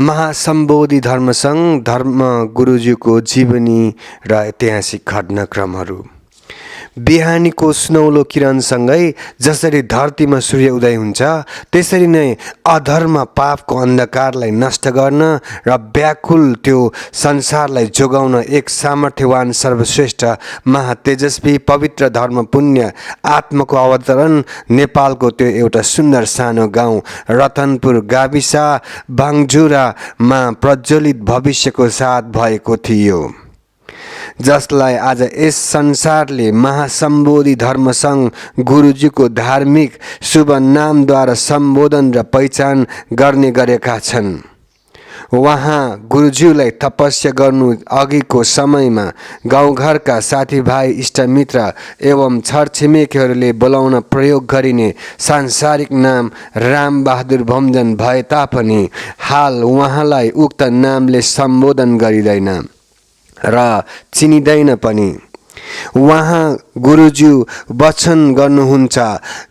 महासम्बोधि धर्मसङ्घ धर्म गुरुजीको जीवनी र ऐतिहासिक घटनाक्रमहरू। बिहानीको सुनौलो किरणसँगै जसरी धरतीमा सूर्य उदय हुन्छ, त्यसरी नै अधर्म पापको अन्धकारलाई नष्ट गर्न र व्याकुल त्यो संसारलाई जोगाउन एक सामर्थ्यवान सर्वश्रेष्ठ महातेजस्वी पवित्र धर्म पुण्य आत्माको अवतरण नेपालको त्यो एउटा सुन्दर सानो गाउँ रतनपुर गाविस भाङजुरामा प्रज्वलित भविष्यको साथ भएको थियो, जसलाई आज यस संसारले महासम्बोधि धर्मसङ्घ गुरुजीको धार्मिक शुभ नामद्वारा सम्बोधन र पहिचान गर्ने गरेका छन्। वहाँ गुरुज्यूलाई तपस्या गर्नु अघिको समयमा गाउँघरका साथीभाइ इष्टमित्र एवं छरछिमेकीहरूले बोलाउन प्रयोग गरिने सांसारिक नाम रामबहादुर भम्जन भए तापनि हाल उहाँलाई उक्त नामले सम्बोधन गरिँदैन र चिनिँदैन पनि। वहाँ गुरुज्यू वचन गर्नुहुन्छ,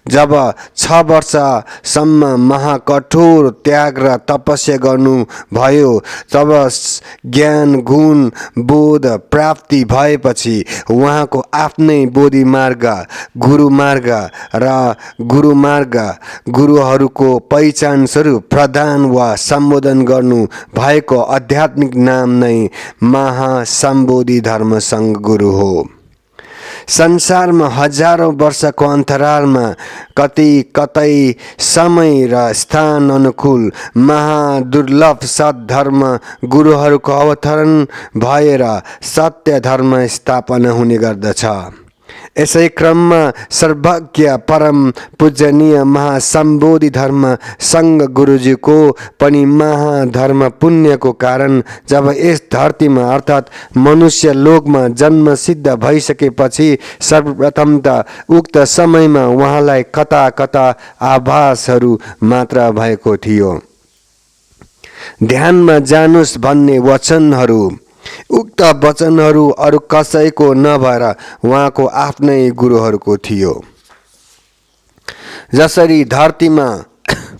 जब 6 वर्षसम्म महाकठोर त्याग र तपस्या गर्नु भयो, तब ज्ञान गुण बोध प्राप्ति भएपछि उहाँको आफ्नै बोधि मार्ग र गुरुमार्ग गुरुहरूको पहिचान स्वरूप प्रदान वा सम्बोधन गर्नु भएको आध्यात्मिक नाम नै महासम्बोधि धर्मसङ्घ गुरु हो। संसारमा हजारौं वर्षको अन्तरालमा कतै समय र स्थान अनुकूल महादुर्लभ सद्धर्म गुरुहरूको अवतरण भएर सत्य धर्म स्थापना हुने गर्दछ। यसै क्रममा सर्वज्ञ परम पूजनीय महासम्बोधि धर्म सङ्घ गुरुजीको पनि महाधर्म पुण्यको कारण जब यस धरतीमा अर्थात् मनुष्य लोकमा जन्म सिद्ध भइसकेपछि सर्वप्रथम त उक्त समयमा उहाँलाई कता कता आभासहरू मात्र भएको थियो। ध्यानमा जानुस् भन्ने वचनहरू, उक्त वचनहरू अरू कसैको नभएर उहाँको आफ्नै गुरुहरूको थियो। जसरी धरतीमा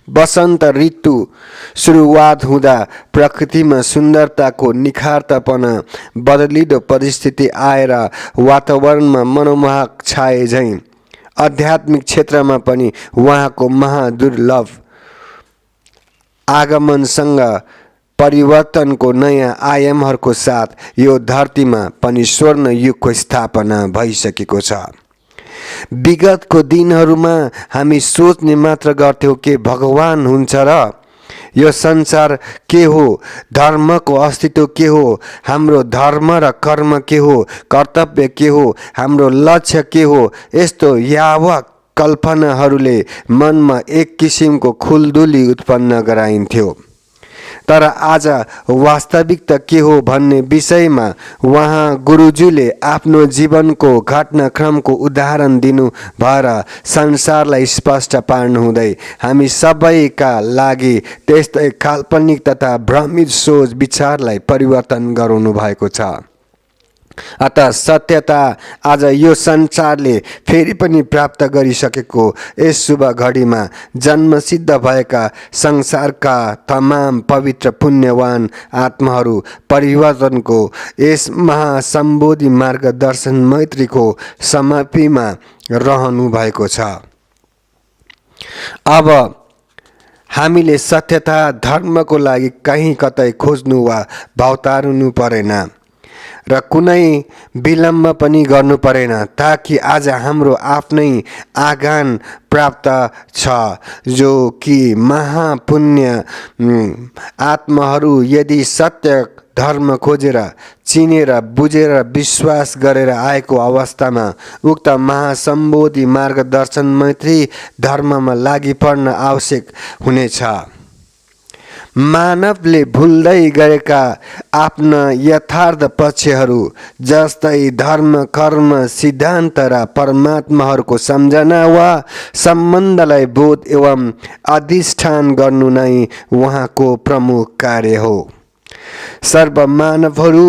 वसन्त ऋतु सुरुवात हुँदा प्रकृतिमा सुन्दरताको निखारतापना बदलिदो परिस्थिति आएर वातावरणमा मनोमोहक छाए झैं आध्यात्मिक क्षेत्रमा पनि उहाँको महादुर्लभ आगमनसँग परिवर्तनको नयाँ आयामहरूको साथ यो धरतीमा पनि स्वर्ण युगको स्थापना भइसकेको छ। विगतको दिनहरूमा हामी सोच्ने मात्र गर्थ्यौं कि भगवान हुन्छ र यो संसार के हो, धर्मको अस्तित्व के हो, हाम्रो धर्म र कर्म के हो, कर्तव्य के हो, हाम्रो लक्ष्य के हो, यस्तो यावत कल्पनाहरूले मनमा एक किसिमको खुलदुली उत्पन्न गराइन्थ्यो। तर आज वास्तविकता के हो भन्ने विषयमा उहाँ गुरुज्यूले आफ्नो जीवनको घटनाक्रमको उदाहरण दिनु भएर संसारलाई स्पष्ट पार्नुहुँदै हामी सबैका लागि त्यस्तै काल्पनिक तथा भ्रमित सोच विचारलाई परिवर्तन गराउनु भएको छ। अतः सत्यता आज यो संसारले फेरि पनि प्राप्त गरिसकेको यस शुभ घडीमा जन्मसिद्ध भएका संसारका तमाम पवित्र पुण्यवान आत्माहरू परिवर्तनको यस महासम्बोधि मार्गदर्शन मैत्रीको समाप्तिमा रहनु भएको छ। अब हामीले सत्यता धर्मको लागि कहीँ कतै खोज्नु वा भौतार्नु परेन र कुनै विलम्ब पनि गर्नु परेन, ताकि आज हाम्रो आफ्नै आगान प्राप्त छ, जो कि महापुण्य आत्माहरू यदि सत्य धर्म खोजेर चिनेर बुझेर विश्वास गरेर आएको अवस्थामा उक्त महासम्बोधि मार्गदर्शन मैत्री धर्ममा लागि पर्न आवश्यक हुनेछ। मानवले भुल्दै गरेका आफ्ना यथार्थ पक्षहरू जस्तै धर्म कर्म सिद्धान्त र परमात्माहरूको सम्झना वा सम्बन्धलाई बोध एवं अधिष्ठान गर्नु नै उहाँको प्रमुख कार्य हो। सर्व मानवहरू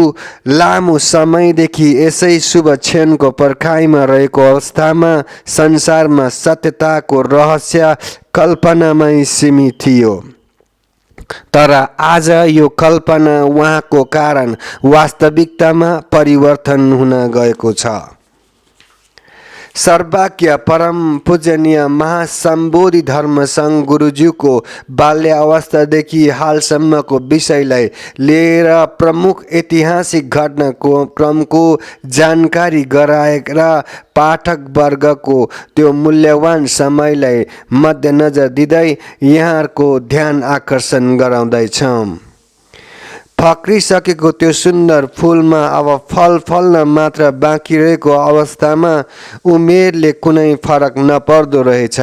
लामो समयदेखि यसै शुभ क्षणको पर्खाइमा रहेको अवस्थामा संसारमा सत्यताको रहस्य कल्पनामै सीमित थियो। तर आज यो कल्पना उहाँको कारण वास्तविकतामा परिवर्तन हुन गएको छ। सर्वज्ञ परम पूजनीय महासम्बोधि धर्मसङ्घ गुरुज्यूको बाल्य अवस्थादेखि हालसम्मको विषयलाई लिएर प्रमुख ऐतिहासिक घटनाको क्रमको जानकारी गराएर पाठकवर्गको त्यो मूल्यवान समयलाई मध्यनजर दिँदै यहाँहरूको ध्यान आकर्षण गराउँदैछौँ। फक्रिसकेको त्यो सुन्दर फुलमा अब फल फल्न मात्र बाँकी रहेको अवस्थामा उमेरले कुनै फरक नपर्दो रहेछ।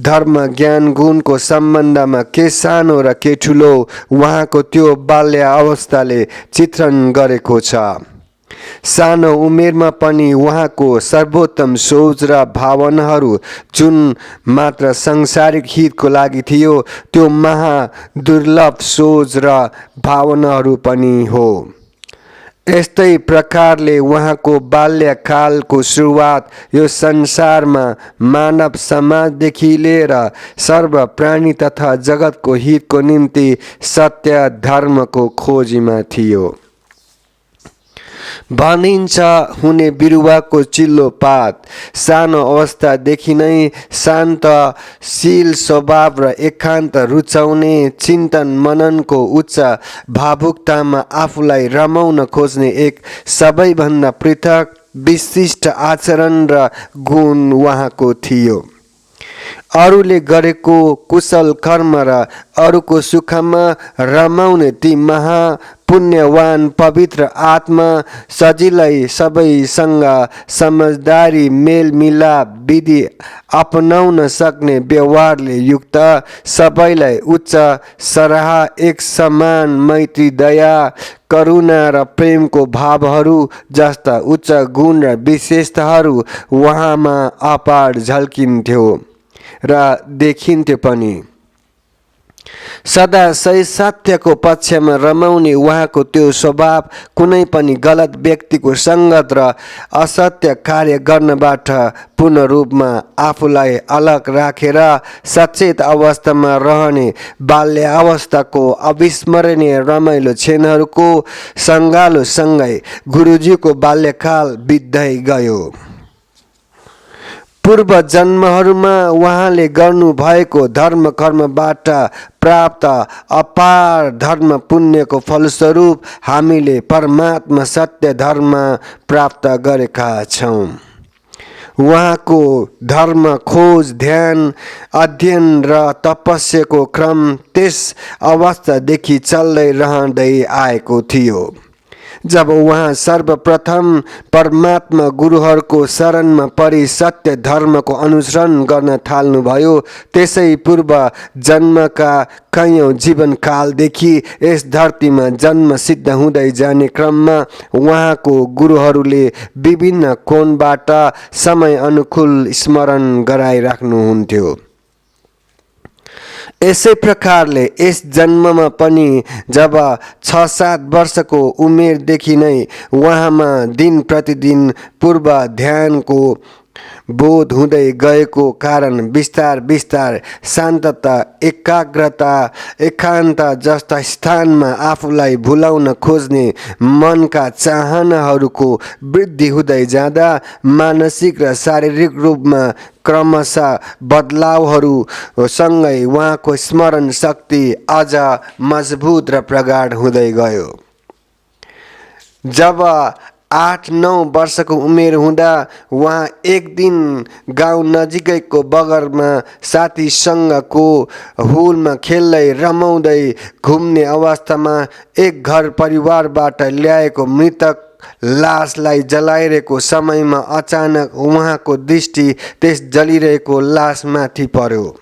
धर्म ज्ञान गुणको सम्बन्धमा के सानो र के ठुलो उहाँको त्यो बाल्य अवस्थाले चित्रण गरेको छ। सानो उमेरमा पनि उहाँको सर्वोत्तम सोच र भावनाहरू जुन मात्र सांसारिक हितको लागि थियो त्यो महादुर्लभ सोच र भावनाहरू पनि हो। यस्तै प्रकारले उहाँको बाल्यकालको सुरुवात यो संसारमा मानव समाजदेखि लिएर सर्व प्राणी तथा जगतको हितको निम्ति सत्य धर्मको खोजीमा थियो। भनिन्छ हुने बिरुवाको चिल्लो पात सानो अवस्थादेखि नै शान्तशील स्वभाव र एकान्त रुचाउने चिन्तन मननको उच्च भावुकतामा आफूलाई रमाउन खोज्ने एक सबैभन्दा पृथक विशिष्ट आचरण र गुण उहाँको थियो। अरूले गरेको कुशल कर्म र अरूको सुखमा रमाउने ती महापुण्यवान पवित्र आत्मा सजिलै सबैसँग समझदारी मेलमिलाप विधि अपनाउन सक्ने व्यवहारले युक्त सबैलाई उच्च सराह एक समान मैत्री दया करुणा र प्रेमको भावहरू जस्ता उच्च गुण र विशेषताहरू उहाँमा अपार झल्किन्थ्यो र देखिन्थ्यो पनि। सदा सही सत्यको पक्षमा रमाउने उहाँको त्यो स्वभाव कुनै पनि गलत व्यक्तिको सङ्गत र असत्य कार्य गर्नबाट पूर्ण रूपमा आफूलाई अलग राखेर सचेत अवस्थामा रहने बाल्य अवस्थाको अविस्मरणीय रमाइलो क्षणहरूको सङ्गालोसँगै गुरुजीको बाल्यकाल बित्दै गयो। पूर्व जन्महरूमा उहाँले गर्नुभएको धर्म कर्मबाट प्राप्त अपार धर्म पुण्यको फलस्वरूप हामीले परमात्मा सत्य धर्म प्राप्त गरेका छौँ। उहाँको धर्म खोज ध्यान अध्ययन र तपस्याको क्रम त्यस अवस्थादेखि चल्दै रहँदै आएको थियो। जब उहाँ सर्वप्रथम परमात्मा गुरुहरूको शरणमा परि सत्य धर्मको अनुसरण गर्न थाल्नुभयो त्यसै पूर्व जन्मका कैयौँ जीवनकालदेखि यस धरतीमा जन्म सिद्ध हुँदै जाने क्रममा उहाँको गुरुहरूले विभिन्न कोणबाट समय अनुकूल स्मरण गराइराख्नुहुन्थ्यो। यसै प्रकारले यस जन्ममा पनि जब 6-7 वर्षको उमेरदेखि नै उहाँमा दिन प्रतिदिन पूर्व ध्यानको बोध हुँदै गएको कारण बिस्तार बिस्तार शान्तता एकाग्रता एकान्त जस्ता स्थानमा आफूलाई भुलाउन खोज्ने मनका चाहनाहरूको वृद्धि हुँदै जाँदा मानसिक र शारीरिक रूपमा क्रमशः बदलावहरू सँगै उहाँको स्मरण शक्ति अझ मजबुत र प्रगाढ हुँदै गयो। जब 8-9 वर्षको उमेर हुँदा उहाँ एक दिन गाउँ नजिकैको बगरमा साथीसँगको हुलमा खेल्दै रमाउँदै घुम्ने अवस्थामा एक घर परिवारबाट ल्याएको मृतक लासलाई जलाइरहेको समयमा अचानक उहाँको दृष्टि त्यस जलिरहेको लासमाथि पर्यो।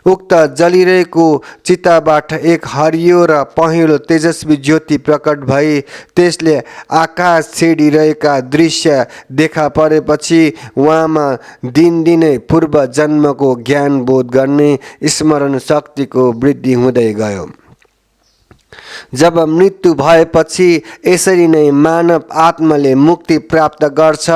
उक्त जलिरहेको चिताबाट एक हरियो र पहेँलो तेजस्वी ज्योति प्रकट भई त्यसले आकाश छेडिरहेका दृश्य देखा परेपछि उहाँमा दिनदिनै पूर्व जन्मको ज्ञान बोध गर्ने स्मरण शक्तिको वृद्धि हुँदै गयो। जब मृत्यु भएपछि यसरी नै मानव आत्माले मुक्ति प्राप्त गर्छ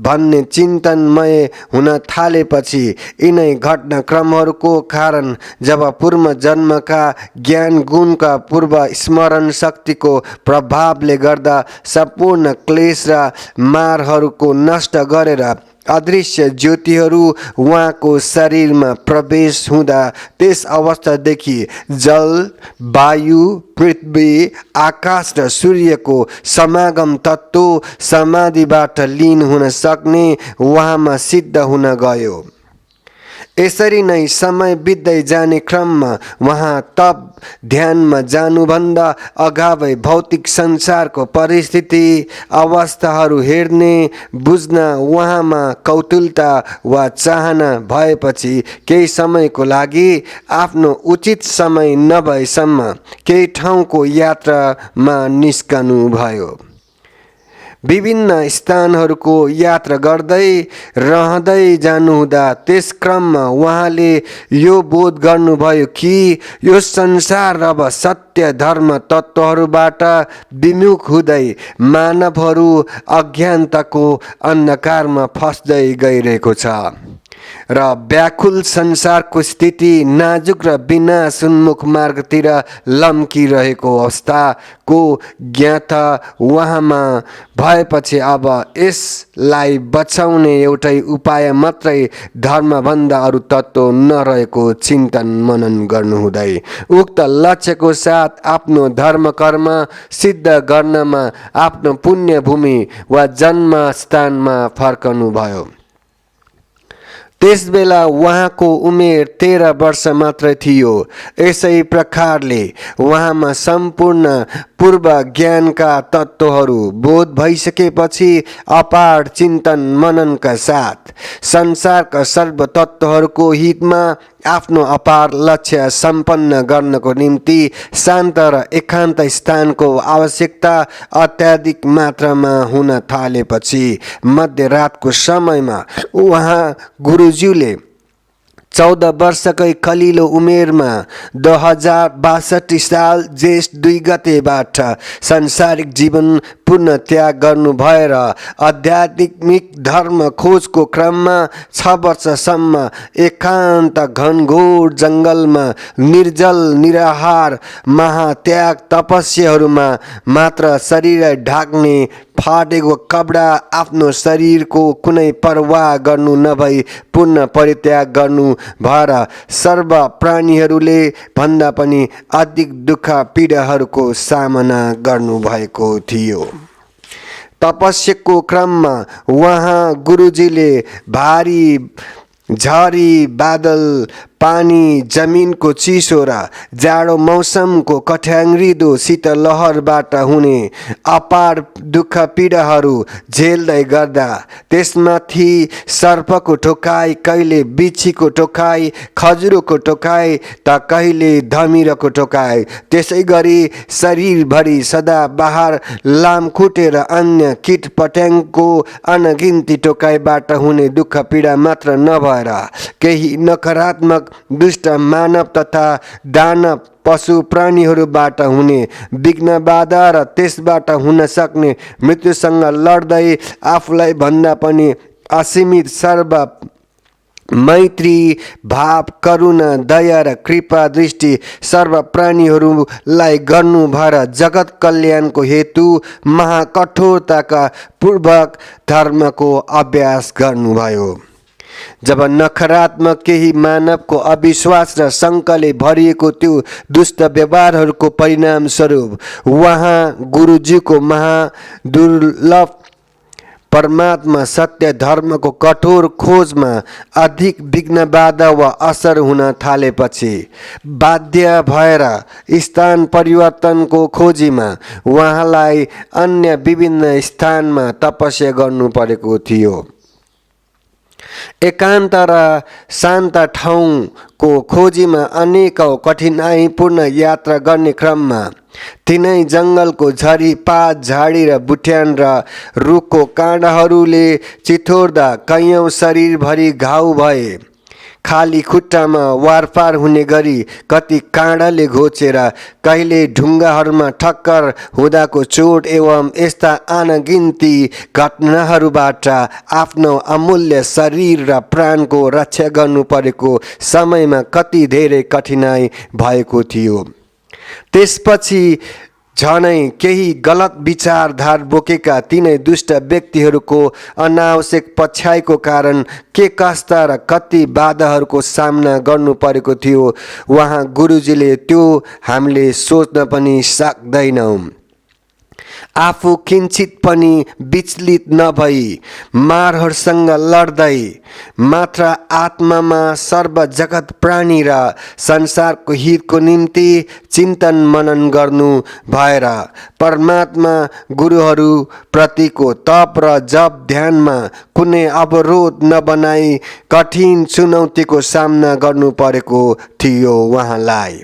भन्ने चिन्तनमय हुन थालेपछि यिनै घटनाक्रमहरूको कारण जब पूर्व जन्मका ज्ञान गुणका पूर्व स्मरण शक्तिको प्रभावले गर्दा सम्पूर्ण क्लेश र मारहरूको नष्ट गरेर अदृश्य ज्योतिहरू उहाँको शरीरमा प्रवेश हुँदा त्यस अवस्थादेखि जल, वायु, पृथ्वी, आकाश र सूर्यको समागम तत्त्व समाधिबाट लीन हुन सक्ने उहाँमा सिद्ध हुन गयो। यसरी नै समय बित्दै जाने क्रममा उहाँ तप ध्यानमा जानुभन्दा अगावै भौतिक संसारको परिस्थिति अवस्थाहरू हेर्ने बुझ्न उहाँमा कौतुलता वा चाहना भएपछि केही समयको लागि आफ्नो उचित समय नभएसम्म केही ठाउँको यात्रामा निस्कनु भयो। विभिन्न स्थानहरूको यात्रा गर्दै रहँदै जानुहुँदा त्यस क्रममा उहाँले यो बोध गर्नुभयो कि यो संसार अब सत्य धर्म तत्त्वहरूबाट विमुख हुँदै मानवहरू अज्ञानताको अन्धकारमा फस्दै गइरहेको छ र व्याकुल संसारको स्थिति नाजुक र विनाशोन्मुख मार्गतिर लम्किरहेको अवस्थाको ज्ञाता उहाँमा भएपछि अब यसलाई बचाउने एउटै उपाय मात्रै धर्मभन्दा अरू तत्त्व नरहेको चिन्तन मनन गर्नुहुँदै उक्त लक्ष्यको साथ आफ्नो धर्म कर्म सिद्ध गर्नमा आफ्नो पुण्यभूमि वा जन्मस्थानमा फर्कनुभयो। त्यसबेला उहाँको उमेर 13 वर्ष मात्र थियो। यसै प्रकारले उहाँमा सम्पूर्ण पूर्व ज्ञानका तत्त्वहरू बोध भइसकेपछि अपार चिन्तन मननका साथ संसारका सर्व तत्त्वहरूको हितमा आफ्नो अपार लक्ष्य सम्पन्न गर्नको निम्ति शान्त र एकान्त स्थानको आवश्यकता अत्याधिक मात्रामा हुन थालेपछि मध्यरातको समयमा उहाँ गुरुज्यूले 14 वर्षकै कलिलो उमेरमा 2062 साल जेष्ठ 2 गतेबाट सांसारिक जीवन पुनः त्याग गर्नु भएर आध्यात्मिक धर्म खोजको क्रममा 6 वर्षसम्म एकान्त घनघोर जङ्गलमा निर्जल निराहार महात्याग तपस्याहरूमा मात्र शरीर ढाक्ने फाटेको कपडा आफ्नो शरीरको कुनै परवाह गर्नु नभई पूर्ण परित्याग गर्नु भएर सर्व प्राणीहरूले भन्दा पनि अधिक दुःख पीडाहरूको सामना गर्नुभएको थियो। तपस्याको क्रममा उहाँ गुरुजीले भारी झरी बादल पानी जमिनको चिसो र जाडो मौसमको कठ्याङ्ग्रिदो शीतलहरबाट हुने अपार दुःख पीडाहरू झेल्दै गर्दा त्यसमाथि सर्पको टोकाइ, कहिले बिच्छीको टोकाइ, खजुरोको टोकाइ त कहिले धमिराको टोकाइ, त्यसै गरी शरीरभरि सदा बाहर लामखुट्टे र अन्य कीट पतङ्गको अनगिन्ती टोकाइबाट हुने दुःख पीडा मात्र नभएर केही नकारात्मक दुष्ट मानव तथा दानव पशु प्राणीहरूबाट हुने विघ्न बाधा र त्यसबाट हुन सक्ने मृत्युसँग लड्दै आफूलाई भन्दा पनि असीमित सर्व मैत्री भाव करुणा दया र कृपा दृष्टि सर्व प्राणीहरूलाई गर्नु भएर जगत कल्याणको हेतु महाकठोरताका पूर्वक धर्मको अभ्यास गर्नुभयो। जब नकारात्मक केही मानवको अविश्वास र शङ्काले भरिएको त्यो दुष्ट व्यवहारहरूको परिणाम स्वरूप उहाँ गुरुजीको महादुर्लभ परमात्मा सत्य धर्मको कठोर खोजमा अधिक विघ्न बाधा वा असर हुन थालेपछि बाध्य भएर स्थान परिवर्तनको खोजीमा उहाँलाई अन्य विभिन्न स्थानमा तपस्या गर्नु परेको थियो। एकान्त र शान्त ठाउँको खोजीमा अनेकौं कठिनाइपूर्ण यात्रा गर्ने क्रममा तिनै जङ्गलको झरीपात झाडी र बुट्यान र रुखको काँडाहरूले चिथोर्दा कैयौं शरीरभरि घाउ भए, खाली खुट्टामा वारपार हुने गरी कति काँडाले घोचेर कहिले ढुङ्गाहरूमा ठक्कर हुँदाको चोट एवं यस्ता अनगिन्ती घटनाहरूबाट आफ्नो अमूल्य शरीर र प्राणको रक्षा गर्नु परेको समयमा कति धेरै कठिनाई भएको थियो। त्यसपछि झनै केही गलत विचारधार बोकेका तिनै दुष्ट व्यक्तिहरूको अनावश्यक पछ्याइको कारण के कस्ता र कति बाधाहरूको सामना गर्नु परेको थियो उहाँ गुरुजीले त्यो हामीले सोच्न पनि सक्दैनौँ। आफू किञ्चित पनि विचलित नभई मारहरूसँग लड्दै मात्र आत्मामा सर्व जगत प्राणी र संसारको हितको निम्ति चिन्तन मनन गर्नु भएर परमात्मा गुरुहरू प्रतिको तप र जप ध्यानमा कुनै अवरोध नबनाई कठिन चुनौतीको सामना गर्नु परेको थियो। उहाँलाई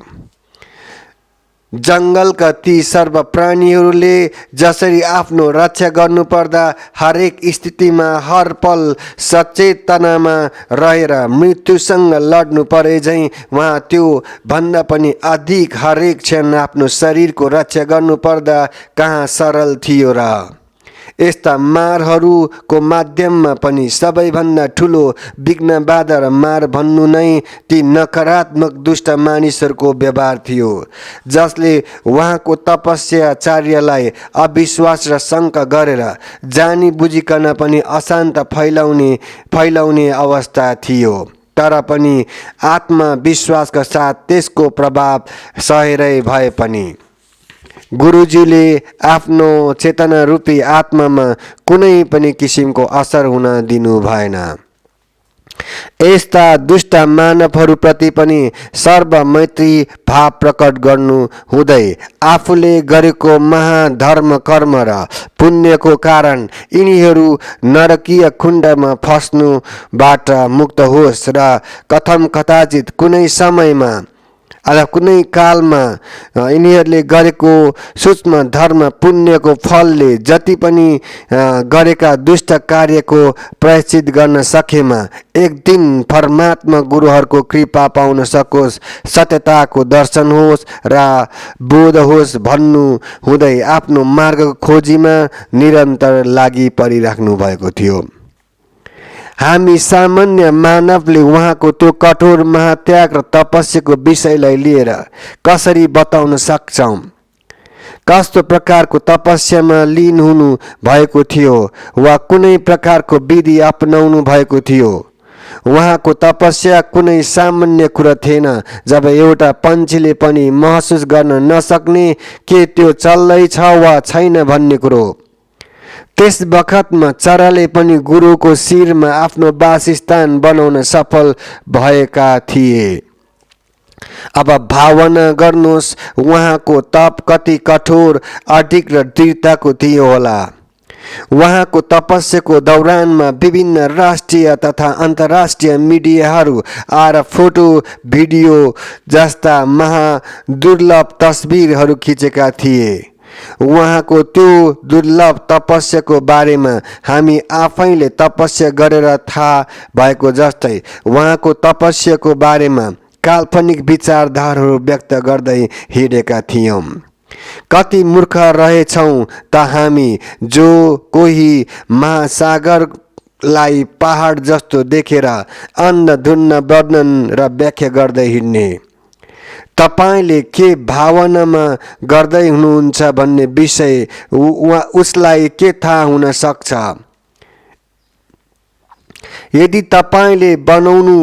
जङ्गलका ती सर्व प्राणीहरूले जसरी आफ्नो रक्षा गर्नुपर्दा हरेक स्थितिमा हर पल सचेतनामा रहेर मृत्युसँग लड्नु परे झैँ उहाँ त्यो भन्दा पनि अधिक हरेक क्षण आफ्नो शरीरको रक्षा गर्नुपर्दा कहाँ सरल थियो र। यस्ता मारहरूको माध्यममा पनि सबैभन्दा ठुलो विघ्न बाधा र मार भन्नु नै ती नकारात्मक दुष्ट मानिसहरूको व्यवहार थियो जसले उहाँको तपस्याचार्यलाई अविश्वास र शङ्का गरेर जानी बुझिकन पनि अशान्त फैलाउने अवस्था थियो। तर पनि आत्मविश्वासका साथ त्यसको प्रभाव सहेरै भए पनि गुरुजीले आफ्नो चेतना रूपी आत्मामा कुनै पनि किसिमको असर हुन दिनु भएन। यस्ता दुष्ट मानवहरूप्रति पनि सर्व मैत्री भाव प्रकट गर्नु हुँदै आफूले गरेको महाधर्म कर्म र पुण्यको कारण यिनीहरू नरकीय कुण्डमा फस्नुबाट मुक्त होस् र कथम कदाचित कुनै समयमा अथवा कुनै कालमा यिनीहरूले गरेको सूक्ष्म धर्म पुण्यको फलले जति पनि गरेका दुष्ट कार्यको प्रायश्चित गर्न सकेमा एक दिन परमात्मा गुरुहरूको कृपा पाउन सकोस्, सत्यताको दर्शन होस् र बोध होस् भन्नु हुँदै आफ्नो मार्गको खोजीमा निरन्तर लागि परिराख्नु भएको थियो। हामी सामान्य मानवले उहाँको त्यो कठोर महात्याग र तपस्याको विषयलाई लिएर कसरी बताउन सक्छौँ? कस्तो प्रकारको तपस्यामा लीन हुनु भएको थियो वा कुनै प्रकारको विधि अपनाउनु भएको थियो? उहाँको तपस्या कुनै सामान्य कुरा थिएन। जब एउटा पन्छीले पनि महसुस गर्न नसक्ने के त्यो चल्दैछ वा छैन भन्ने कुरो, त्यस बखतमा चराले पनि गुरुको शिरमा आफ्नो वासस्थान बनाउन सफल भएका थिए। अब भावना गर्नुहोस् उहाँको तप कति कठोर, अडिग र दृढताको थियो होला। उहाँको तपस्याको दौरानमा विभिन्न राष्ट्रिय तथा अन्तर्राष्ट्रिय मिडियाहरू आएर फोटो भिडियो जस्ता महादुर्लभ तस्बिरहरू खिचेका थिए। उहाँको त्यो दुर्लभ तपस्याको बारेमा हामी आफैले तपस्या गरेर थाहा भएको जस्तै उहाँको तपस्याको बारेमा काल्पनिक विचारधाराहरू व्यक्त गर्दै हिँडेका थियौँ। कति मूर्ख रहेछौँ त हामी जो कोही महासागरलाई पहाड जस्तो देखेर अन्धधुन्ध वर्णन र व्याख्या गर्दै हिँड्ने। तपाईले के भावनामा गर्दै हुनुहुन्छ भन्ने विषय उसलाई के थाहा हुन सक्छ? यदि तपाईले बनाउनु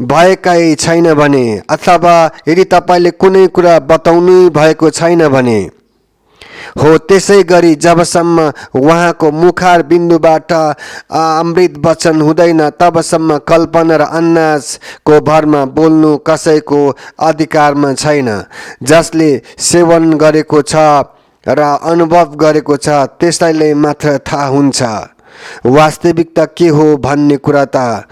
भएकै छैन भने अथवा यदि तपाईले कुनै कुरा बताउनु भएको छैन भने हो, त्यसै गरी जबसम्म उहाँको मुखार बिन्दुबाट अमृत वचन हुँदैन तबसम्म कल्पना र अन्दाजको भरमा बोल्नु कसैको अधिकारमा छैन। जसले सेवन गरेको छ र अनुभव गरेको छ त्यसैले मात्र थाहा हुन्छ वास्तविकता के हो भन्ने कुरा त।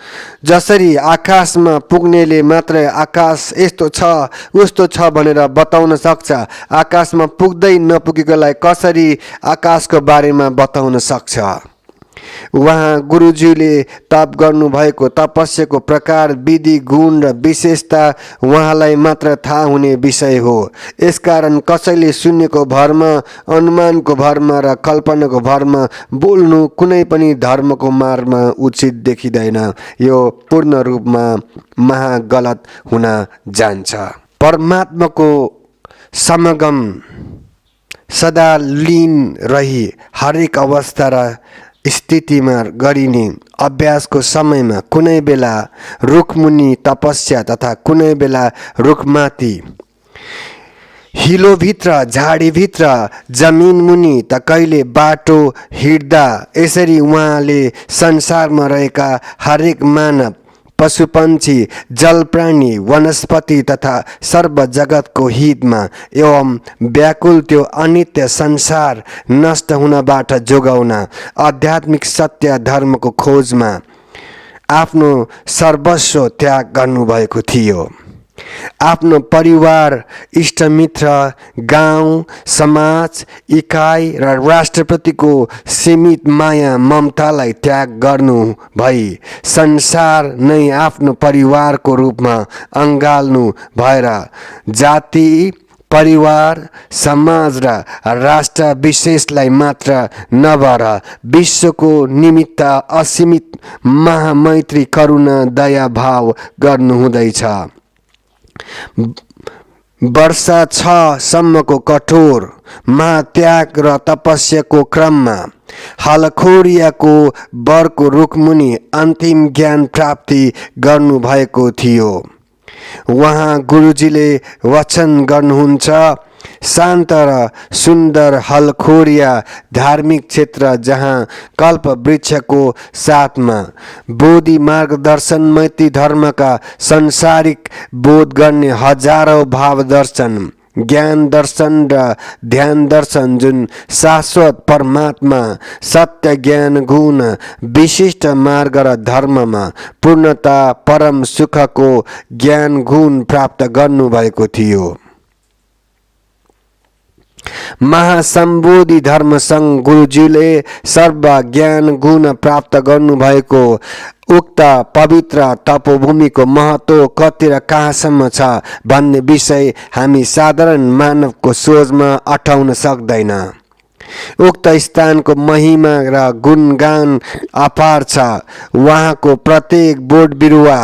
जसरी आकाशमा पुग्नेले मात्र आकाश यस्तो छ उस्तो छ भनेर बताउन सक्छ, आकाशमा पुग्दै नपुगेकोलाई कसरी आकाशको बारेमा बताउन सक्छ? उहाँ गुरुज्यूले तप गर्नुभएको तपस्याको प्रकार, विधि, गुण र विशेषता उहाँलाई मात्र थाहा हुने विषय हो। यसकारण कसैले सुन्नेको भरमा, अनुमानको भरमा र कल्पनाको भरमा बोल्नु कुनै पनि धर्मको मार्गमा उचित देखिँदैन। यो पूर्ण रूपमा महागलत हुन जान्छ। परमात्माको समागम सदा लीन रही हरेक अवस्था र स्थितिमा गरिने अभ्यासको समयमा कुनै बेला रुखमुनि तपस्या तथा कुनै बेला रुखमाथि, हिलोभित्र, झाडीभित्र, जमिनमुनि त कहिले बाटो हिँड्दा यसरी उहाँले संसारमा रहेका हरेक मानव, पशुपन्छी, जलप्राणी, वनस्पति तथा सर्व जगतको हितमा एवं व्याकुल त्यो अनित्य संसार नष्ट हुनबाट जोगाउन आध्यात्मिक सत्य धर्मको खोजमा आफ्नो सर्वस्व त्याग गर्नुभएको थियो। आफ्नो परिवार, इष्टमित्र, गाउँ, समाज, इकाइ र राष्ट्रप्रतिको सीमित माया ममतालाई त्याग गर्नु भई संसार नै आफ्नो परिवारको रूपमा अँगाल्नु भएर जाति, परिवार, समाज र राष्ट्र विशेषलाई मात्र नभएर विश्वको निमित्त असीमित महामैत्री, करुणा, दया भाव गर्नुहुँदैछ। वर्ष 6 सम्मको कठोर महात्याग र तपस्याको क्रममा हलखोरियाको बरको रुखमुनि अन्तिम ज्ञान प्राप्ति गर्नुभएको थियो। उहाँ गुरुजीले वचन गर्नुहुन्छ, शान्त र सुन्दर हलखोरिया धार्मिक क्षेत्र जहाँ कल्प वृक्षको साथमा बोधि मार्गदर्शन, मैत्री धर्मका संसारिक बोध गर्ने हजारौं भाव दर्शन, ज्ञान दर्शन र ध्यान दर्शन जुन शाश्वत परमात्मा, सत्य, ज्ञान, गुण, विशिष्ट मार्ग र धर्ममा पूर्णता, परम सुखको ज्ञान गुण प्राप्त गर्नुभएको थियो। महासम्बोधि धर्मसङ्घ गुरुजीले सर्व ज्ञान गुण प्राप्त गर्नुभएको उक्त पवित्र तपोभूमिको महत्व कति र कहाँसम्म छ भन्ने विषय हामी साधारण मानवको सोचमा अटाउन सक्दैन। उक्त स्थानको महिमा र गुणगान अपार छ। उहाँको प्रत्येक बोट बिरुवा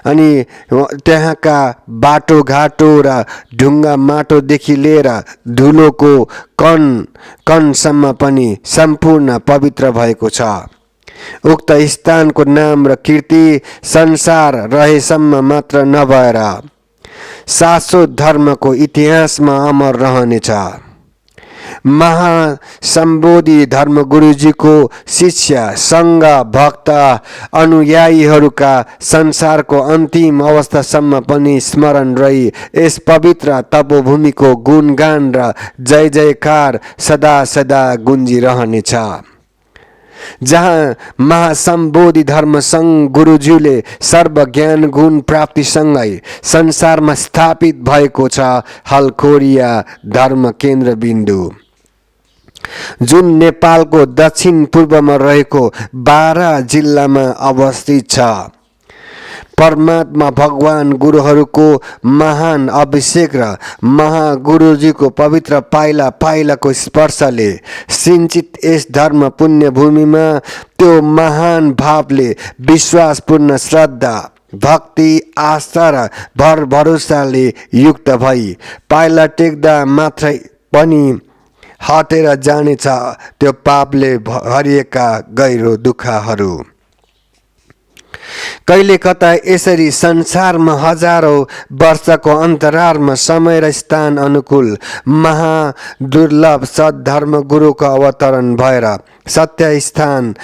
अनि त्यहाँका बाटोघाटो र ढुङ्गा माटोदेखि लिएर धुलोको कण कणसम्म पनि सम्पूर्ण पवित्र भएको छ। उक्त स्थानको नाम र कीर्ति संसार रहेसम्म मात्र नभएर शाश्वत धर्मको इतिहासमा अमर रहनेछ। महासम्बोधि धर्म गुरुजीको शिष्य, सङ्घ, भक्त, अनुयायीहरूका संसारको अन्तिम अवस्थासम्म पनि स्मरण रही यस पवित्र तपोभूमिको गुणगान र जय जयकार सदा सदा गुन्जिरहनेछ। जहाँ महासम्बोधि धर्मसङ्घ गुरुज्यूले सर्व ज्ञान गुण प्राप्तिसँगै संसारमा स्थापित भएको छ हलखोरिया धर्म केन्द्र बिन्दु, जुन नेपालको दक्षिण पूर्वमा रहेको बारा जिल्लामा अवस्थित छ। परमात्मा भगवान गुरुहरूको महान अभिषेक र महागुरुजीको पवित्र पाइला पाइलाको स्पर्शले सिंचित यस धर्म पुण्य भूमिमा त्यो महान भावले विश्वासपूर्ण श्रद्धा, भक्ति, आस्था र भर भरोसाले युक्त भई पाइला टेक्दा मात्रै पनि हटेर जानेछ त्यो पापले भरिएका गहिरो दुःखहरू। कहिले कता यसरी संसारमा हजारौं वर्षको अन्तरालमा समय र स्थान अनुकूल महादुर्लभ सद्धर्म गुरुको अवतरण भएर सत्य स्थान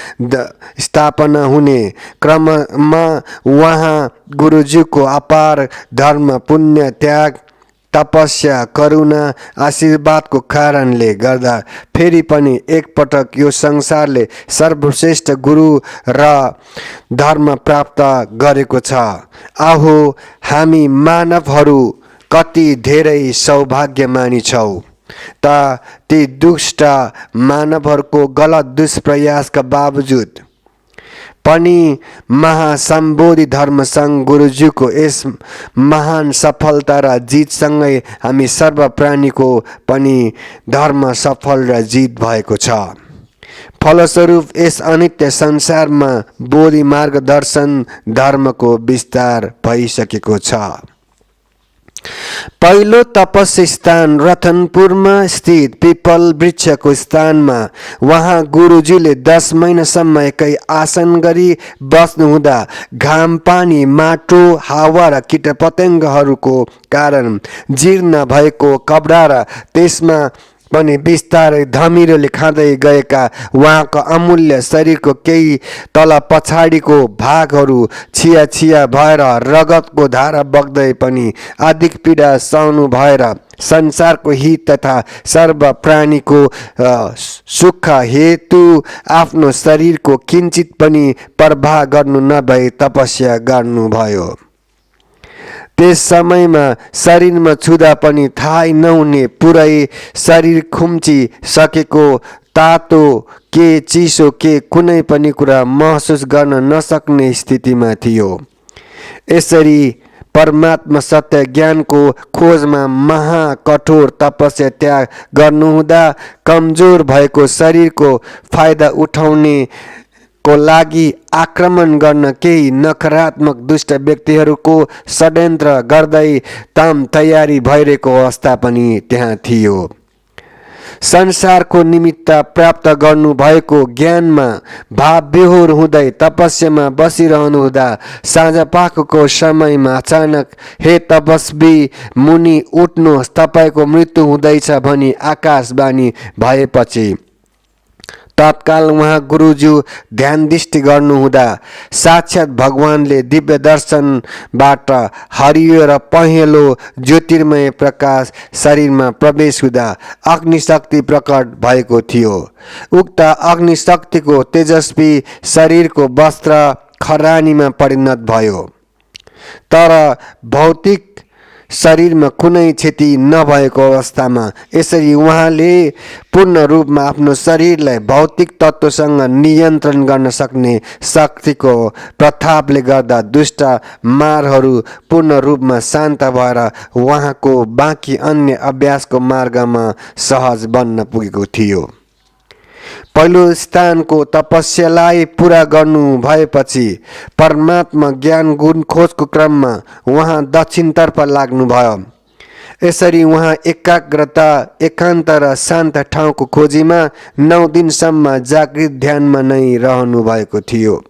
स्थापना हुने क्रममा उहाँ गुरुजीको अपार धर्म, पुण्य, त्याग, तपस्या, करुणा, आशीर्वादको कारणले गर्दा फेरि पनि एकपटक यो संसारले सर्वश्रेष्ठ गुरु र धर्म प्राप्त गरेको छ। आहो हामी मानवहरू कति धेरै सौभाग्यमानी छौँ। ती दुष्ट मानवहरूको गलत दुष्प्रयासका बावजुद पनि महासम्बोधि धर्मसङ्घ गुरुज्यूको यस महान सफलता र जितसँगै हामी सर्व प्राणीको पनि धर्म सफल र जित भएको छ। फलस्वरूप यस अनित्य संसारमा बोधि मार्गदर्शन धर्मको विस्तार भइसकेको छ। पहिलो तपस्या स्थान रतनपुरमा स्थित पिपल वृक्षको स्थानमा वहाँ गुरुजीले 10 महिनासम्म एकै आसन गरी बस्नुहुँदा घाम, पानी, माटो, हावा र कीटपतङ्गहरूको कारण जीर्ण भएको कपडा र त्यसमा पनि बिस्तारै धमिरोले खाँदै गएका उहाँका अमूल्य शरीरको केही तल पछाडिको भागहरू छिया छिया भएर रगतको धारा बग्दै पनि अधिक पीडा सहनु भएर संसारको हित तथा सर्व प्राणीको सुख हेतु आफ्नो शरीरको किञ्चित पनि प्रवाह गर्नु नभई तपस्या गर्नुभयो। त्यस समयमा शरीरमा छुँदा पनि थाहै नहुने पुरै शरीर खुम्ची सकेको, तातो के चिसो के कुनै पनि कुरा महसुस गर्न नसक्ने स्थितिमा थियो। यसरी परमात्मा सत्य ज्ञानको खोजमा महाकठोर तपस्या त्याग गर्नुहुँदा कमजोर भएको शरीरको फाइदा उठाउने को लागि आक्रमण गर्न केही नकारात्मक दुष्ट व्यक्तिहरूको षड्यन्त्र गर्दै ताम तयारी भइरहेको अवस्था पनि त्यहाँ थियो। संसारको निमित्त प्राप्त गर्नु भएको ज्ञानमा भाव विहोर हुँदै तपस्यामा बसिरहनु हुँदा साँझ पाखको समयमा अचानक, हे तपस्वी मुनि उठ्नुहोस्, तपाईँको मृत्यु हुँदैछ भनी आकाशवाणी भएपछि तत्काल उहाँ गुरुज्यू ध्यान दृष्टि गर्नुहुँदा साक्षात् भगवानले दिव्य दर्शनबाट हरियो र पहेँलो ज्योतिर्मय प्रकाश शरीरमा प्रवेश हुँदा अग्निशक्ति प्रकट भएको थियो। उक्त अग्निशक्तिको तेजस्वी शरीरको वस्त्र खरानीमा परिणत भयो, तर भौतिक शरीरमा कुनै क्षति नभएको अवस्थामा। यसरी उहाँले पूर्ण रूपमा आफ्नो शरीरलाई भौतिक तत्त्वसँग नियन्त्रण गर्न सक्ने शक्तिको प्रतापले गर्दा दुष्ट मारहरू पूर्ण रूपमा शान्त भएर उहाँको बाँकी अन्य अभ्यासको मार्गमा सहज बन्न पुगेको थियो। पहिलो स्थानको तपस्यालाई पूरा गर्नु भएपछि परमात्मा ज्ञान गुण खोजको क्रममा उहाँ दक्षिणतर्फ लाग्नुभयो। यसरी उहाँ एकाग्रता, एकान्त र शान्त ठाउँको खोजीमा 9 दिनसम्म जागृत ध्यानमा नै रहनु भएको थियो।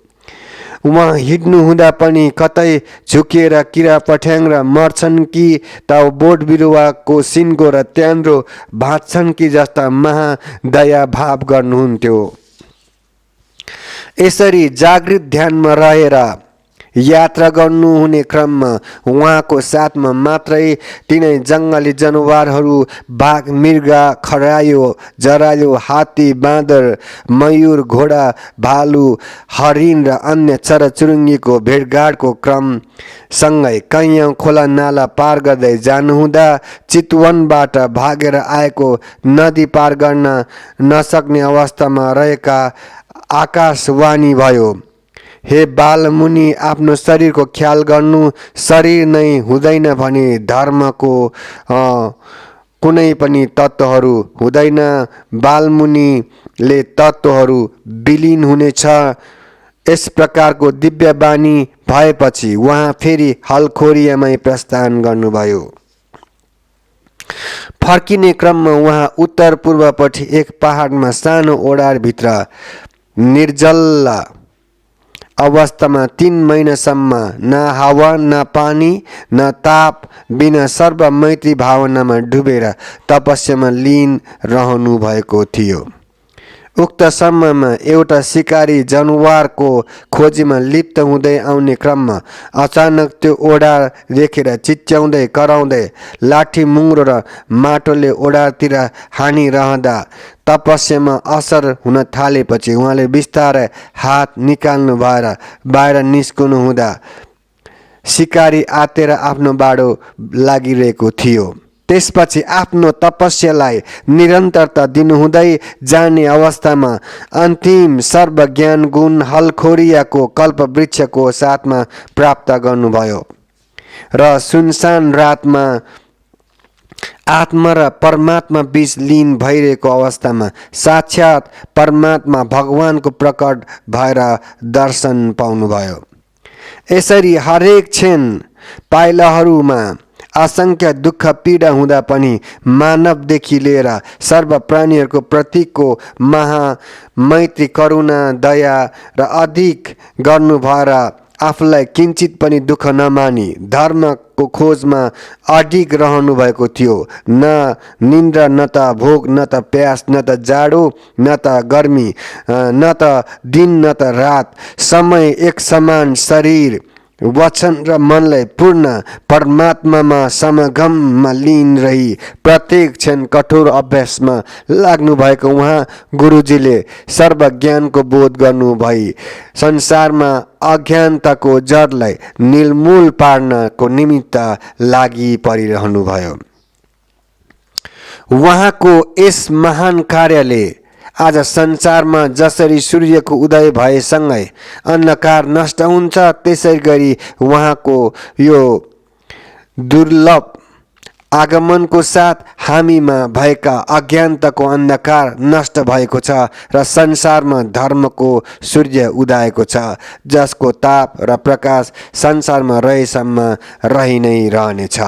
उहाँ हिँड्नु हुँदा पनि कतै झुकिएर किरा पठ्याङ्ग्रा मर्छन् कि त बोट बिरुवाको सिन्को र त्यान्द्रो भाँच्छन् कि जस्ता महादया भाव गर्नुहुन्थ्यो। यसरी जागृत ध्यानमा रहेर यात्रा गर्नुहुने क्रममा उहाँको साथमा मात्रै तिनै जङ्गली जनावरहरू बाघ, मृग, खरायो, जरायो, हात्ती, बाँदर, मयूर, घोडा, भालु, हरिण र अन्य चराचुरुङ्गीको भेटघाटको क्रम सँगै कैयौँ खोला नाला पार गर्दै जानुहुँदा चितवनबाट भागेर आएको नदी पार गर्न नसक्ने अवस्थामा रहेका आकाशवाणी भयो, हे बालमुनि, आफ्नो शरीरको ख्याल गर्नु, शरीर नै हुँदैन भने धर्मको कुनै पनि तत्त्वहरू हुँदैन। बालमुनिले तत्त्वहरू विलीन हुनेछ। यस प्रकारको दिव्य बानी भएपछि उहाँ फेरि हलखोरियामै प्रस्थान गर्नुभयो। फर्किने क्रममा उहाँ उत्तर पूर्वपट्टि एक पहाडमा सानो ओडारभित्र निर्जल अवस्थामा 3 महिनासम्म न हावा, न पानी, न ताप बिना सर्व मैत्री भावनामा डुबेर तपस्यामा लीन रहनु भएको थियो। उक्त समयमा एउटा शिकारी जनावरको खोजीमा लिप्त हुँदै आउने क्रममा अचानक त्यो ओडार देखेर चिच्याउँदै कराउँदै लाठी, मुङ्ग्रो र माटोले ओडारतिर हानिरहँदा तपस्यामा असर हुन थालेपछि उहाँले बिस्तारै हात निकाल्नु भएर बाहिर निस्कनु हुँदा शिकारी आतेर आफ्नो बाटो लागिरहेको थियो। त्यसपछि आफ्नो तपस्यालाई निरन्तरता दिनुहुँदै जाने अवस्थामा अन्तिम सर्वज्ञान गुण हलखोरियाको कल्पवृक्षको साथमा प्राप्त गर्नुभयो र सुनसान रातमा आत्मा र परमात्मा बीच लीन भइरहेको अवस्थामा साक्षात परमात्मा भगवानको प्रकट भएर दर्शन पाउनुभयो। यसरी हरेक क्षण पाइलाहरूमा असंख्य दुःख पीडा हुँदा पनि मानवदेखि लिएर सर्व प्राणीहरूको प्रतिको महामैत्री करुणा दया र अधिक गर्नुभएर आफूलाई किञ्चित पनि दुःख नमानी धर्मको खोजमा अडिग रहनु भएको थियो। न निन्द्रा न त भोक न त प्यास न त जाडो न त गर्मी न त दिन न त रात समय एक समान शरीर वचन र मनलाई पूर्ण परमात्मामा समागममा लीन रही प्रत्येक क्षण कठोर अभ्यासमा लाग्नु भएको उहाँ गुरुजीले सर्वज्ञानको बोध गर्नु भई संसारमा अज्ञानताको जडलाई निर्मूल पार्नको निमित्त लागि परिरहनु भयो। उहाँको यस महान कार्यले आज संसारमा जसरी सूर्यको उदय भएसँगै अन्धकार नष्ट हुन्छ त्यसै गरी उहाँको यो दुर्लभ आगमनको साथ हामीमा भएका अज्ञानताको अन्धकार नष्ट भएको छ र संसारमा धर्मको सूर्य उदाएको छ जसको ताप र प्रकाश संसारमा रहेसम्म रहि नै रहनेछ।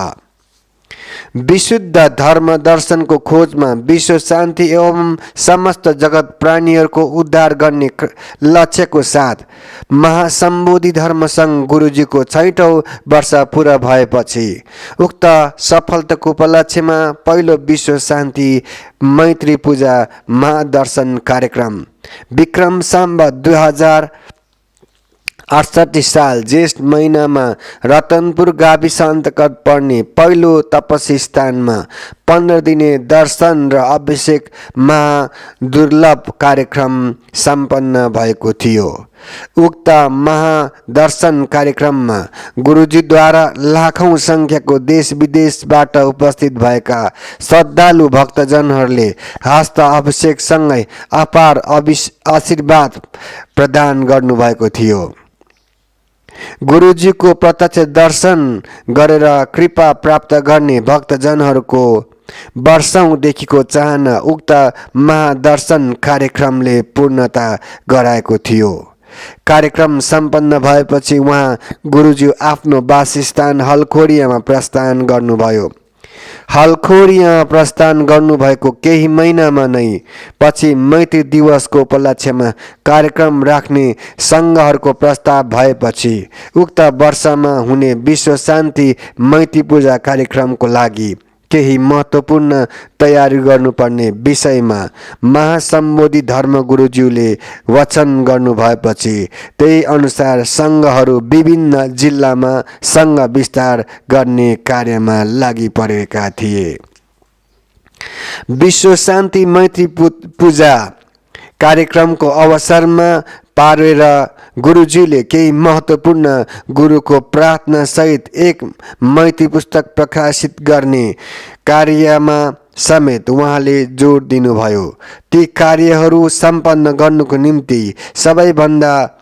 विशुद्ध धर्म दर्शनको खोजमा विश्व शान्ति एवं समस्त जगत प्राणीहरूको उद्धार गर्ने लक्ष्यको साथ महासम्बोधि धर्म संघ गुरुजीको 6औं वर्ष पूरा भएपछि उक्त सफलताको उपलक्ष्यमा पहिलो विश्व शान्ति मैत्री पूजा महादर्शन कार्यक्रम विक्रम सम्वत 2068 साल ज्येष्ठ महिनामा रतनपुर गाविस अन्तर्गत पर्ने पहिलो तपस्वी स्थानमा 15 दिने दर्शन र अभिषेक महादुर्लभ कार्यक्रम सम्पन्न भएको थियो। उक्त महादर्शन कार्यक्रममा गुरुजीद्वारा लाखौं संख्याको देश विदेशबाट उपस्थित भएका श्रद्धालु भक्तजनहरूले हस्त अभिषेकसँगै अपार आशीर्वाद प्रदान गर्नुभएको थियो। गुरुजीको प्रत्यक्ष दर्शन गरेर कृपा प्राप्त गर्ने भक्तजनहरूको वर्षौंदेखिको चाहना उक्त महादर्शन कार्यक्रमले पूर्णता गराएको थियो। कार्यक्रम सम्पन्न भएपछि उहाँ गुरुजी आफ्नो वासस्थान हलखोरियामा प्रस्थान गर्नुभयो। हलखोरियामा प्रस्थान गर्नुभएको केही महिनामा नै पछि मैत्री दिवसको उपलक्ष्यमा कार्यक्रम राख्ने संघहरूको प्रस्ताव भएपछि उक्त वर्षमा हुने विश्व शान्ति मैत्री पूजा कार्यक्रमको लागि केही महत्त्वपूर्ण तयारी गर्नुपर्ने विषयमा महासम्बोधि धर्म गुरुज्यूले वचन गर्नु भएपछि त्यही अनुसार संघहरू विभिन्न जिल्लामा संघ विस्तार गर्ने कार्यमा लागि परेका थिए। विश्व शान्ति मैत्री पूजा कार्यक्रमको अवसरमा पारेर गुरुजीले केही महत्त्वपूर्ण गुरुको प्रार्थना सहित एक मैत्री पुस्तक प्रकाशित गर्ने कार्यमा समेत उहाँले जोड दिनुभयो। ती कार्यहरू सम्पन्न गर्नुको निम्ति सबैभन्दा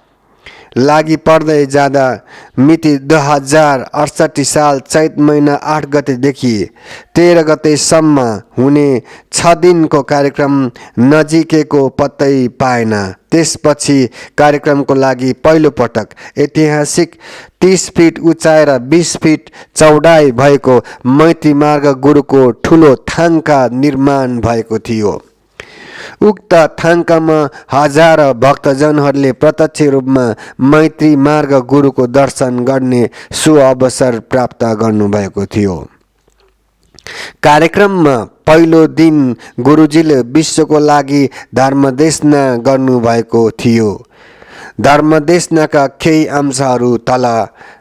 लागि पर्दै जाँदा मिति 2068 साल चैत महिना 8 गतेदेखि 13 गतेसम्म हुने 6 दिनको कार्यक्रम नजिकैको पत्तै पाएन। त्यसपछि कार्यक्रमको लागि पहिलो पटक ऐतिहासिक 30 फिट उचाइ र 20 फिट चौडाइ भएको मैत्री मार्ग गुरुको ठुलो थाङ्का निर्माण भएको थियो। उक्त थाङ्कामा हजारौं भक्तजनहरूले प्रत्यक्ष रूपमा मैत्री मार्ग गुरुको दर्शन गर्ने सुअवसर प्राप्त गर्नुभएको थियो। कार्यक्रममा पहिलो दिन गुरुजीले विश्वको लागि धर्मदेशना गर्नुभएको थियो। धर्मदेशनाका केही अंशहरू तल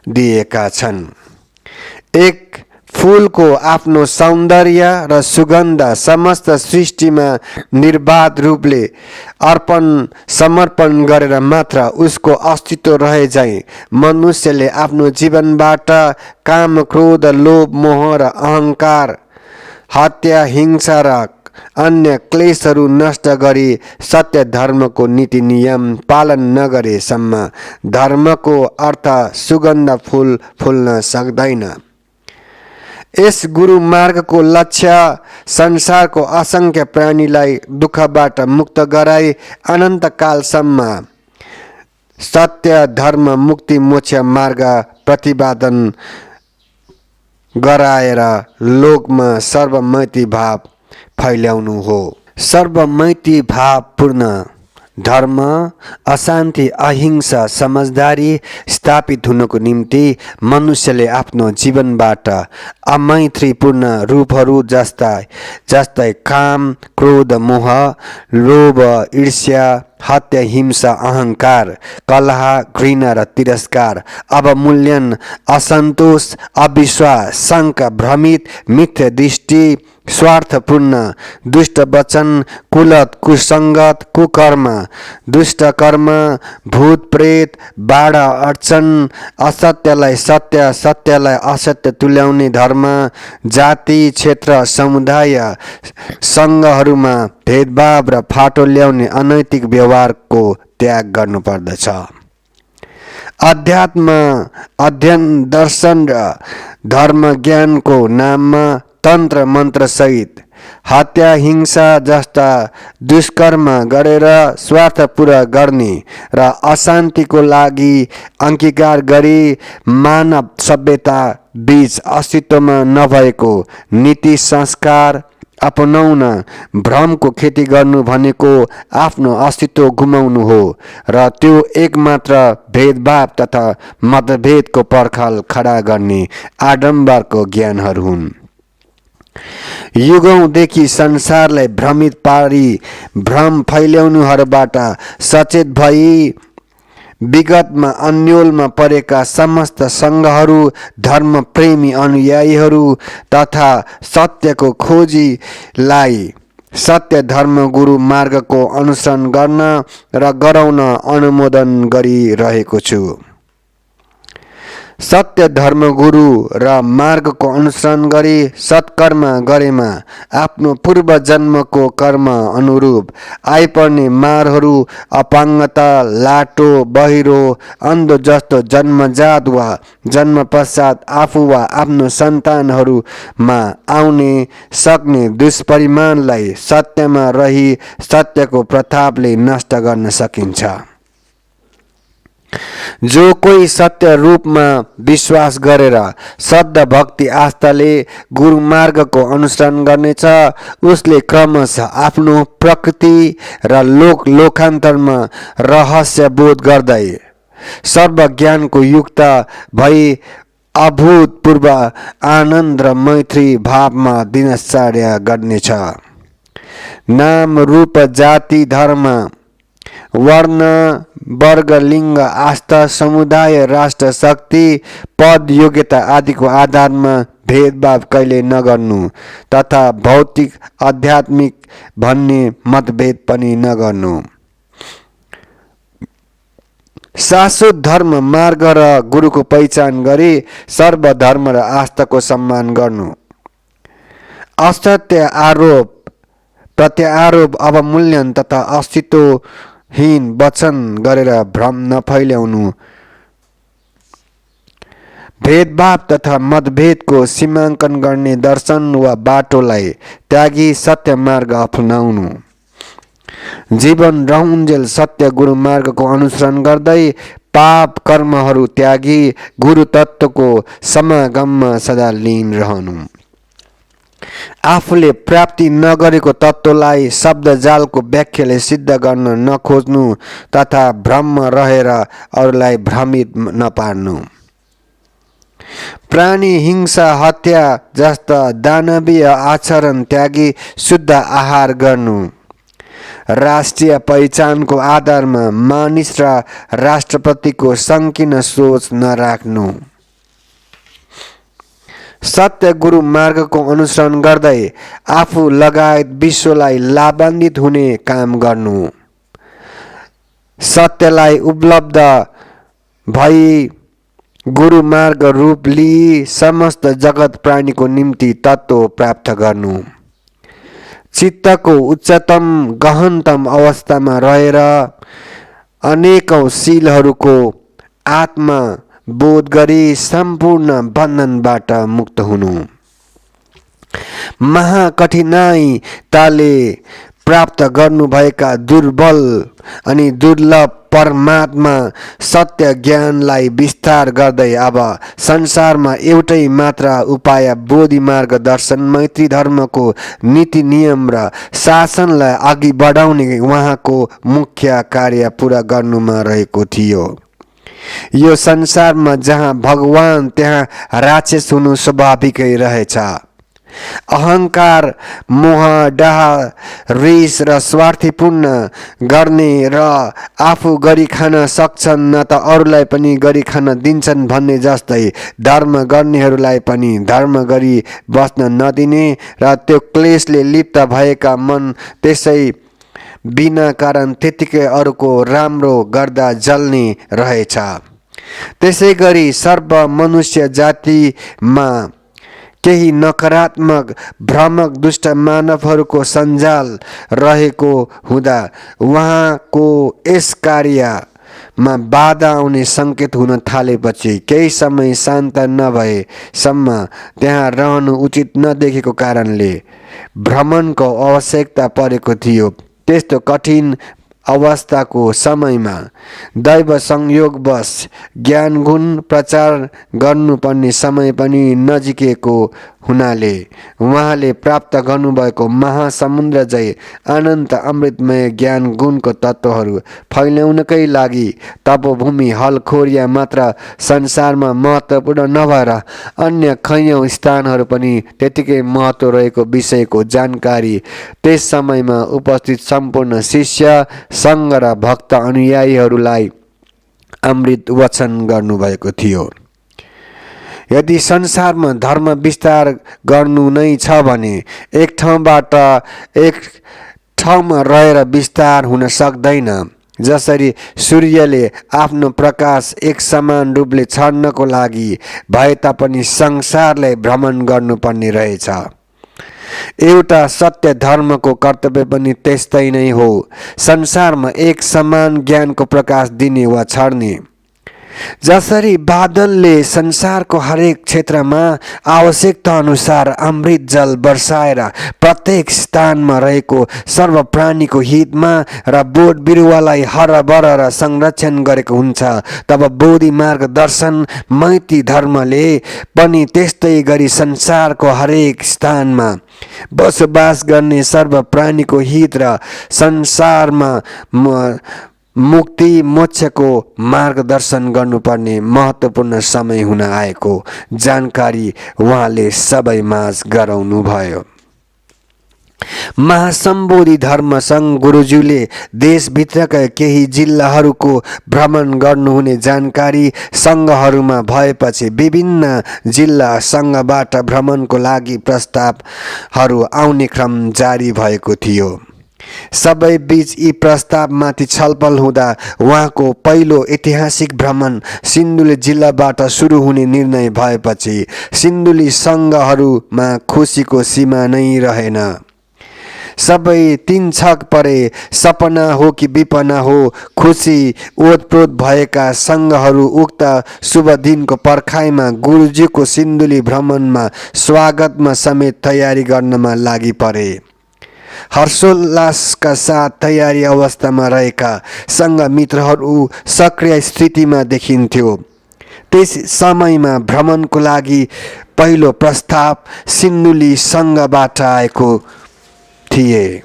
दिएका छन्। एक फूलको आफ्नो सौन्दर्य र सुगन्ध समस्त सृष्टिमा निर्बाध रूपले अर्पण समर्पण गरेर मात्र उसको अस्तित्व रहे झैं मनुष्यले आफ्नो जीवनबाट काम क्रोध लोभ मोह र अहंकार हत्या, हिंसा र अन्य क्लेशहरू नष्ट गरी सत्य धर्मको नीति नियम पालन नगरेसम्म धर्मको अर्थ सुगन्ध फूल फुल्न सक्दैन। यस गुरु मार्गको लक्ष्य संसारको असंख्य प्राणीलाई दुःखबाट मुक्त गराई अनन्तकालसम्म सत्य धर्म मुक्ति मोक्ष मार्ग प्रतिपादन गराएर लोकमा सर्वमैत्री भाव फैल्याउनु हो। सर्वमैत्री भावपूर्ण धर्म, अशान्ति, अहिंसा, समझदारी स्थापित हुनको निम्ति मनुष्यले आफ्नो जीवनबाट अमैत्रीपूर्ण रूपहरू जस्तै काम, क्रोध, मोह, लोभ, ईर्ष्या, हत्या, हिंसा, अहंकार, कलह, घृणा र तिरस्कार, अवमूल्यन, असन्तोष, अविश्वास, शङ्का, भ्रमित, मिथ्या दृष्टि, स्वार्थपूर्ण, दुष्ट वचन, कुलत, कुसंगत, कुकर्म, दुष्ट कर्म, भूत प्रेत, बाधा अडचन, असत्यलाई सत्य, सत्यलाई असत्य तुल्याउने धर्म, जाति, क्षेत्र, समुदाय, सङ्घहरूमा भेदभाव र फाटो ल्याउने अनैतिक व्यवहारको त्याग गर्नुपर्दछ। अध्यात्म, अध्ययन, दर्शन र धर्म ज्ञानको नाममा तन्त्र मन्त्र सहित हत्या, हिंसा जस्ता दुष्कर्म गरेर स्वार्थ पूरा गर्ने र अशान्तिको लागि अंगीकार गरी मानव सभ्यता बीच अस्तित्वमा नभएको नीति संस्कार अपनाउन भ्रमको खेती गर्नु भनेको आफ्नो अस्तित्व गुमाउनु हो र त्यो एकमात्र भेदभाव तथा मतभेदको पर्खाल खडा गर्ने आडम्बरको ज्ञानहरू हुन्। युगौंदेखि संसारलाई भ्रमित पारी भ्रम फैल्याउनुहरूबाट सचेत भई विगतमा अन्योलमा परेका समस्त सङ्घहरू, धर्म प्रेमी अनुयायीहरू तथा सत्यको खोजीलाई सत्य धर्म गुरु मार्गको अनुसरण गर्न र गराउन अनुमोदन गरिरहेको छु। सत्य धर्म गुरु र मार्गको अनुसरण गरी सत्कर्म गरेमा आफ्नो पूर्व जन्मको कर्म अनुरूप आइपर्ने मारहरू, अपाङ्गता, लाटो, बहिरो, अन्धो जस्तो जन्मजात वा जन्म पश्चात आफू वा आफ्नो सन्तानहरूमा आउने सक्ने दुष्परिमाणलाई सत्यमा रही सत्यको प्रतापले नष्ट गर्न सकिन्छ। जो कोही सत्य रूपमा विश्वास गरेर श्रद्धा भक्ति आस्थाले गुरु मार्गको अनुसरण गर्नेछ उसले क्रमशः आफ्नो प्रकृति र लोकान्तरमा रहस्य बोध गर्दै सर्वज्ञानको युक्त भई अभूतपूर्व आनन्द र मैत्री भावमा दिनचर्या गर्नेछ। नाम, रूप, जाति, धर्म, वर्ण, वर्ग, लिङ्ग, आस्था, समुदाय, राष्ट्र, शक्ति, पद, योग्यता आदिको आधारमा भेदभाव कहिले नगर्नु तथा भौतिक आध्यात्मिक भन्ने मतभेद पनि नगर्नु। शाश्वत धर्म मार्ग र गुरुको पहिचान गरी सर्वधर्म र आस्थाको सम्मान गर्नु। असत्य आरोप, प्रत्यारोप, अवमूल्यन तथा अस्तित्वहीन वचन गरेर भ्रम नफैल्याउनु। भेदभाव तथा मतभेदको सीमाङ्कन गर्ने दर्शन वा बाटोलाई त्यागी सत्य मार्ग अपनाउनु। जीवन रहउन्जेल सत्य गुरु मार्गको अनुसरण गर्दै पाप कर्महरू त्यागी गुरु तत्त्वको समागममा सदा लीन रहनु। आफूले प्राप्ति नगरेको तत्त्वलाई शब्द जालको व्याख्याले सिद्ध गर्न नखोज्नु तथा भ्रममा रहेर अरूलाई भ्रमित नपार्नु। प्राणी हिंसा, हत्या जस्ता दानवीय आचरण त्यागी शुद्ध आहार गर्नु। राष्ट्रिय पहिचानको आधारमा मानिस र राष्ट्रपतिको संकीर्ण सोच नराख्नु। सत्य गुरु मार्गको अनुसरण गर्दै आफू लगायत विश्वलाई लाभान्वित हुने काम गर्नु। सत्यलाई उपलब्ध भई गुरु मार्ग रूप लिई समस्त जगत प्राणीको निम्ति तत्त्व प्राप्त गर्नु। चित्तको उच्चतम गहनतम अवस्थामा रहेर अनेकौं शीलहरूको आत्मा बोध गरी सम्पूर्ण बन्धनबाट मुक्त हुनु। महाकठिनाइताले प्राप्त गर्नुभएका दुर्बल अनि दुर्लभ परमात्मा सत्य ज्ञानलाई विस्तार गर्दै अब संसारमा एउटै मात्र उपाय बोधि मार्ग दर्शन मैत्री धर्मको नीति नियम र शासनलाई अघि बढाउने उहाँको मुख्य कार्य पूरा गर्नुमा रहेको थियो। यो संसारमा जहाँ भगवान त्यहाँ राक्षस हुनु स्वाभाविकै रहेछ। अहंकार मोह डाह रिस र स्वार्थीपूर्ण गर्ने र आफू गरी खान सक्छन् न त अरूलाई पनि गरी खान दिन्छन् भन्ने जस्तै धर्म गर्नेहरूलाई पनि धर्म गरी बस्न नदिने र त्यो क्लेशले लिप्त भएका मन त्यसै बिना कारण त्यतिकै अरूको राम्रो गर्दा जल्ने रहेछ। त्यसै गरी सर्व मनुष्य जातिमा केही नकारात्मक भ्रमक दुष्ट मानवहरूको सञ्जाल रहेको हुँदा उहाँको यस कार्यमा बाधा आउने सङ्केत हुन थालेपछि केही समय शान्त नभएसम्म त्यहाँ रहनु उचित नदेखेको कारणले भ्रमणको आवश्यकता परेको थियो। त्यस्तो कठिन अवस्थाको समयमा दैव संयोगवश ज्ञान गुण प्रचार गर्नुपर्ने समय पनि नजिकेको हुनाले उहाँले प्राप्त गर्नुभएको महासमुद्र जय अनन्त अमृतमय ज्ञान गुणको तत्त्वहरू फैल्याउनकै लागि तपोभूमि हलखोरिया मात्र संसारमा महत्त्वपूर्ण नभएर अन्य कैयौँ स्थानहरू पनि त्यतिकै महत्त्व रहेको विषयको जानकारी त्यस समयमा उपस्थित सम्पूर्ण शिष्य सङ्घ र भक्त अनुयायीहरूलाई अमृत वचन गर्नुभएको थियो। यदि संसारमा धर्म विस्तार गर्नु नै छ भने एक ठाउँबाट एक ठाउँमा रहेर विस्तार हुन सक्दैन। जसरी सूर्यले आफ्नो प्रकाश एक समान रूपले छर्नको लागि भए तापनि संसारलाई भ्रमण गर्नुपर्ने रहेछ। एउटा सत्य धर्मको कर्तव्य पनि त्यस्तै नै हो। संसारमा एक समान ज्ञानको प्रकाश दिने वा छर्ने। जसरी बादलले संसारको हरेक क्षेत्रमा आवश्यकता अनुसार अमृत जल वर्षाएर प्रत्येक स्थानमा रहेको सर्व प्राणीको हितमा र बोट बिरुवालाई हरबर र संरक्षण गरेको हुन्छ, तब बोधि मार्ग दर्शन मैत्री धर्मले पनि त्यस्तै गरी संसारको हरेक स्थानमा बसोबास गर्ने सर्व प्राणीको हित र संसारमा मुक्ति मोक्षको मार्गदर्शन गर्नुपर्ने महत्त्वपूर्ण समय हुन आएको जानकारी उहाँले सबैमाझ गराउनु भयो। महासम्बोधि धर्म सङ्घ गुरुज्यूले देशभित्रका केही जिल्लाहरूको भ्रमण गर्नुहुने जानकारी सङ्घहरूमा भएपछि विभिन्न जिल्ला सङ्घबाट भ्रमणको लागि प्रस्तावहरू आउने क्रम जारी भएको थियो। सबै बीच यी प्रस्तावमाथि छलफल हुँदा उहाँको पहिलो ऐतिहासिक भ्रमण सिन्धुली जिल्लाबाट सुरु हुने निर्णय भएपछि सिन्धुली सङ्घहरूमा खुसीको सीमा नै रहेन। सबै तीन छक परे, सपना हो कि विपना हो, खुसी ओतप्रोत भएका सङ्घहरू उक्त शुभ दिनको पर्खाइमा गुरुजीको सिन्धुली भ्रमणमा स्वागतमा समेत तयारी गर्नमा लागि परे। हर्षोल्लासका साथ तयारी अवस्थामा रहेका सङ्घ मित्रहरू सक्रिय स्थितिमा देखिन्थ्यो। त्यस समयमा भ्रमणको लागि पहिलो प्रस्ताव सिन्धुली सङ्घबाट आएको थिए।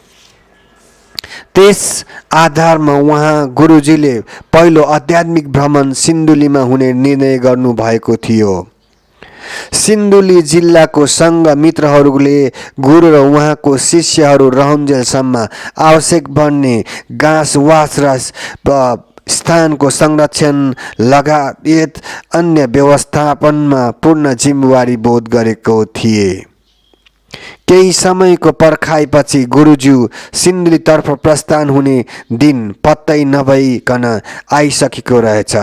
त्यस आधारमा उहाँ गुरुजीले पहिलो आध्यात्मिक भ्रमण सिन्धुलीमा हुने निर्णय गर्नुभएको थियो। सिन्धुली जिल्लाको सङ्घ मित्रहरूले गुरु र उहाँको शिष्यहरू रहन्जेलसम्म आवश्यक बन्ने घाँसवास र स्थानको संरक्षण लगायत अन्य व्यवस्थापनमा पूर्ण जिम्मेवारी बोध गरेको थिए। केही समयको पर्खाइपछि गुरुज्यू सिन्धुलीतर्फ प्रस्थान हुने दिन पत्तै नभइकन आइसकेको रहेछ।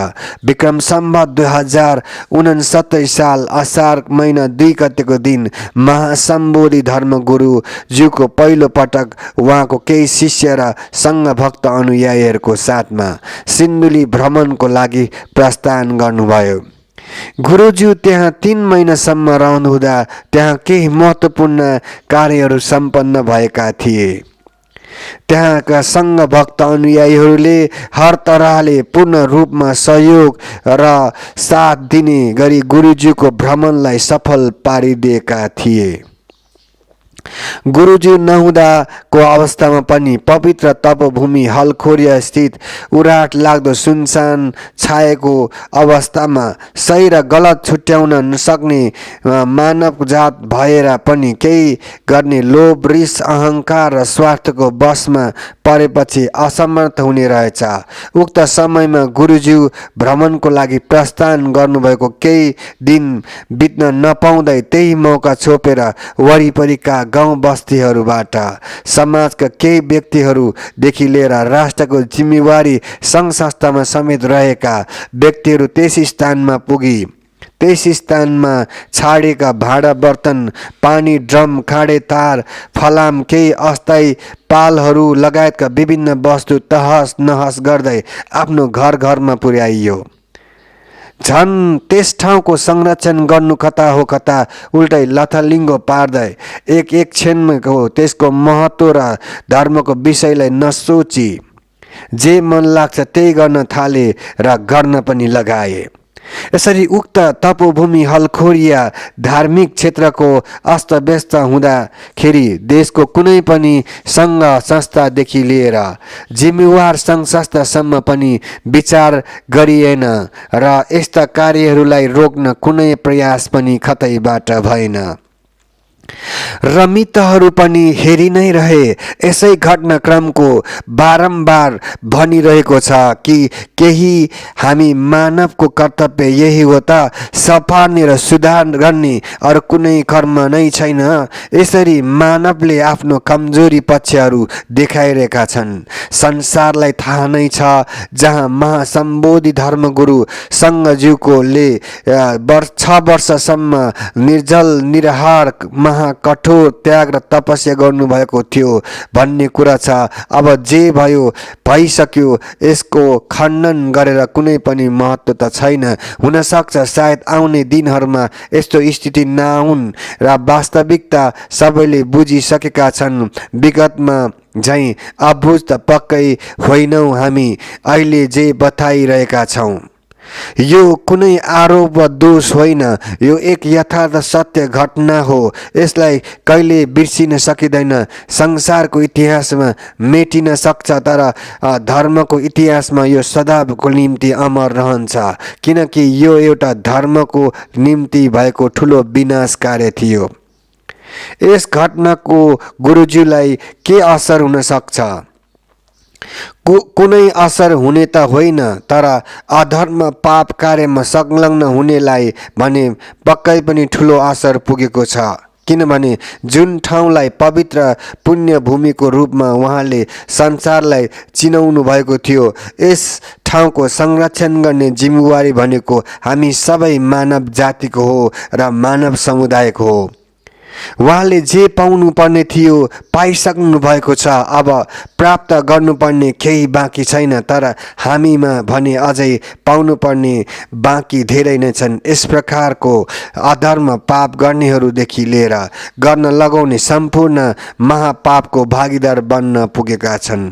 विक्रम सम्वत 2069 साल असार महिना 2 गतेको दिन महासम्बोधि धर्मगुरुज्यूको पहिलो पटक उहाँको केही शिष्य र सङ्घभक्त अनुयायीहरूको साथमा सिन्धुली भ्रमणको लागि प्रस्थान गर्नुभयो। गुरुज्यू त्यहाँ 3 महिनासम्म रहनुहुँदा त्यहाँ केही महत्त्वपूर्ण कार्यहरू सम्पन्न भएका थिए। त्यहाँका सङ्घ भक्त अनुयायीहरूले हर तरहले पूर्ण रूपमा सहयोग र साथ दिने गरी गुरुज्यूको भ्रमणलाई सफल पारिदिएका थिए। गुरुज्यू नहुँदाको अवस्थामा पनि पवित्र तपोभूमि हलखोरिया स्थित उराट लाग्दो सुनसान छाएको अवस्थामा सही र गलत छुट्याउन नसक्ने मानव जात भएर पनि केही गर्ने लोभ, रिस, अहङ्कार र स्वार्थको वशमा परेपछि असमर्थ हुने रहेछ। उक्त समयमा गुरुज्यू भ्रमणको लागि प्रस्थान गर्नुभएको केही दिन बित्न नपाउँदै त्यही मौका छोपेर वरिपरिका गाउँ बस्तीहरूबाट समाजका केही व्यक्तिहरूदेखि लिएर राष्ट्रको जिम्मेवारी सङ्घ संस्थामा समेत रहेका व्यक्तिहरू त्यस स्थानमा पुगी त्यस स्थानमा छाडेका भाँडा बर्तन, पानी ड्रम, खाडे तार, फलाम, केही अस्थायी पालहरू लगायतका विभिन्न वस्तु तहस नहस गर्दै आफ्नो घर घरमा पुर्याइयो। झन् त्यस ठाउँको संरक्षण गर्नु कता हो कता उल्टै लथालिङ्गो पार्दै एक क्षणको त्यसको महत्त्व र धर्मको विषयलाई नसोची जे मन लाग्छ त्यही गर्न थाले र गर्न पनि लगाए। यसरी उक्त तपोभूमि हलखोरिया धार्मिक क्षेत्रको अस्तव्यस्त हुँदाखेरि देशको कुनै पनि सङ्घ संस्थादेखि लिएर जिम्मेवार सङ्घ संस्थासम्म पनि विचार गरिएन र यस्ता कार्यहरूलाई रोक्न कुनै प्रयास पनि कतैबाट भएन र मितहरू पनि हेरि नै रहे। यसै घटनाक्रमको बारम्बार भनिरहेको छ कि केही हामी मानवको कर्तव्य यही हो त, सफार्ने र सुधार गर्ने अरू कुनै कर्म नै छैन। यसरी मानवले आफ्नो कमजोरी पक्षहरू देखाइरहेका छन्। संसारलाई थाहा नै छ जहाँ महासम्बोधि धर्मगुरु सङ्घज्यूकोले 6 वर्षसम्म निर्जल निराहार महाकठोर त्याग र तपस्या गर्नुभएको थियो भन्ने कुरा छ। अब जे भयो भइसक्यो, यसको खण्डन गरेर कुनै पनि महत्त्व त छैन। हुनसक्छ सायद आउने दिनहरूमा यस्तो स्थिति नआउन् र वास्तविकता सबैले बुझिसकेका छन्। विगतमा झैँ अबुझ त पक्कै होइनौँ हामी अहिले जे बताइरहेका छौँ। यो कुनै आरोप वा दोष होइन, यो एक यथार्थ सत्य घटना हो। यसलाई कहिले बिर्सिन सकिँदैन। संसारको इतिहासमा मेटिन सक्छ तर धर्मको इतिहासमा यो सदाको निम्ति अमर रहन्छ, किनकि यो एउटा धर्मको निम्ति भएको ठुलो विनाश कार्य थियो। यस घटनाको गुरुज्यूलाई के असर हुन सक्छ? कुनै असर हुने त होइन, तर अधर्म पाप कार्यमा संलग्न हुनेलाई भने पक्कै पनि ठुलो असर पुगेको छ। किनभने जुन ठाउँलाई पवित्र पुण्य भूमिको रूपमा उहाँले संसारलाई चिनाउनु भएको थियो, यस ठाउँको संरक्षण गर्ने जिम्मेवारी भनेको हामी सबै मानव जातिको हो र मानव समुदायको हो। उहाँले जे पाउनु पर्ने थियो पाइसक्नु भएको छ। अब प्राप्त गर्नुपर्ने केही बाँकी छैन, तर हामीमा भने अझै पाउनुपर्ने बाँकी धेरै नै छन्। यस प्रकारको अधर्म पाप गर्नेहरूदेखि लिएर गर्न लगाउने सम्पूर्ण महापापको भागीदार बन्न पुगेका छन्।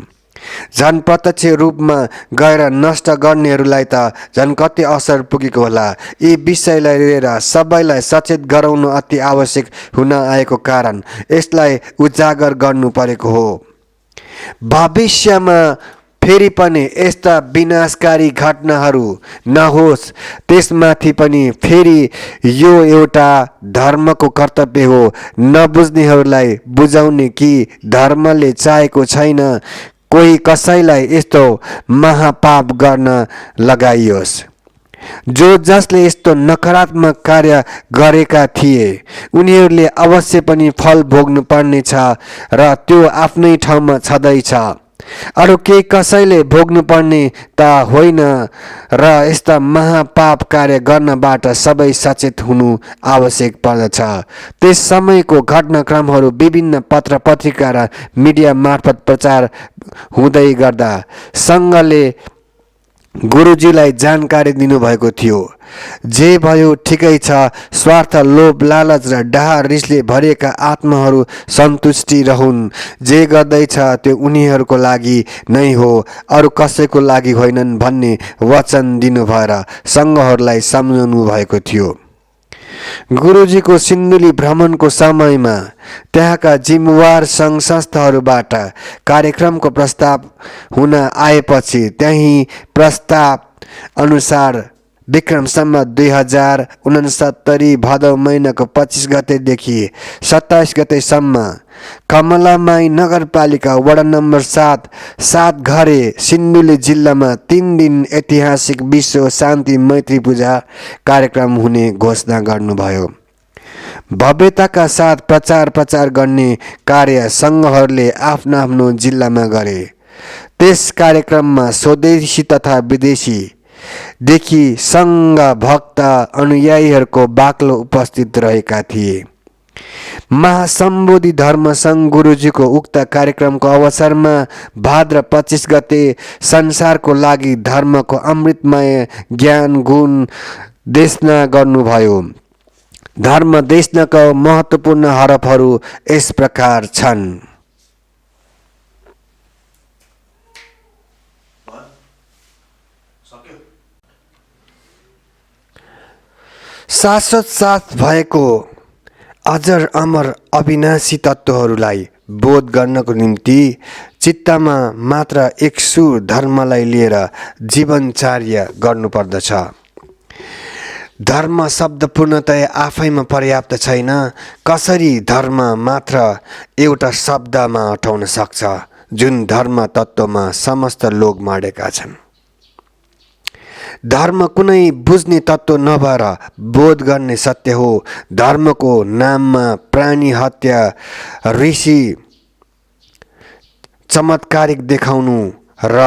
झन् प्रत्यक्ष रूपमा गएर नष्ट गर्नेहरूलाई त झन् कति असर पुगेको होला। यी विषयलाई लिएर सबैलाई सचेत गराउनु अति आवश्यक हुन आएको कारण यसलाई उजागर गर्नु परेको हो। भविष्यमा फेरि पनि यस्ता विनाशकारी घटनाहरू नहोस् त्यसमाथि पनि फेरि यो एउटा धर्मको कर्तव्य हो नबुझ्नेहरूलाई बुझाउने कि धर्मले चाहेको छैन कोही कसैलाई यस्तो महापाप गर्न लगाइयोस्। जो जसले यस्तो नकारात्मक कार्य गरेका थिए उनीहरूले अवश्य पनि फल भोग्नु पर्नेछ र त्यो आफ्नै ठाउँमा छँदैछ। अरू केही कसैले भोग्नु पर्ने त होइन र यस्ता महापाप कार्य गर्नबाट सबै सचेत हुनु आवश्यक पर्दछ। त्यस समयको घटनाक्रमहरू विभिन्न पत्र पत्रिका र मिडिया मार्फत प्रचार हुँदै गर्दा सङ्घले गुरुजीलाई जानकारी दिनुभएको थियो। जे भयो ठिकै छ, स्वार्थ, लोभ, लालच र डाहा रिसले भरिएका आत्माहरू सन्तुष्टि रहन्। जे गर्दैछ त्यो उनीहरूको लागि नै हो, अरू कसैको लागि होइनन् भन्ने वचन दिनुभएर सङ्घहरूलाई सम्झाउनु भएको थियो। गुरुजीको सिन्धुली भ्रमणको समयमा त्यहाँका जिम्मेवार सङ्घ संस्थाहरूबाट कार्यक्रमको प्रस्ताव हुन आएपछि त्यही प्रस्ताव अनुसार विक्रम सम्वत 2069 भदौ महिनाको 25 गतेदेखि 27 गतेसम्म कमलामाई नगरपालिका वडा नम्बर 7 घरे सिन्धुली जिल्लामा 3 दिन ऐतिहासिक विश्व शान्ति मैत्री पूजा कार्यक्रम हुने घोषणा गर्नुभयो। भव्यताका साथ प्रचार गर्ने कार्य सङ्घहरूले आफ्नो जिल्लामा गरे। त्यस कार्यक्रममा स्वदेशी तथा विदेशी देखि सङ्घ भक्त अनुयायीहरूको बाक्लो उपस्थित रहेका थिए। महासम्बोधि धर्म सङ्घ गुरुजीको उक्त कार्यक्रमको अवसरमा भाद्र 25 गते संसारको लागि धर्मको अमृतमय ज्ञान गुण देशना गर्नुभयो। धर्म देशनाका महत्त्वपूर्ण हरफहरू यस प्रकार छन्। शाश्वत साथ भएको अजर अमर अविनाशी तत्त्वहरूलाई बोध गर्नको निम्ति चित्तमा मात्र एक सुर धर्मलाई लिएर जीवनचर्या गर्नुपर्दछ। धर्म शब्द पूर्णतया आफैमा पर्याप्त छैन। कसरी धर्म मात्र एउटा शब्दमा अटाउन सक्छ जुन धर्म तत्त्वमा समस्त लोक माडेका छन्। धर्म कुनै बुझ्ने तत्त्व नभएर बोध गर्ने सत्य हो। धर्मको नाममा प्राणी हत्या, ऋषि चमत्कारिक देखाउनु र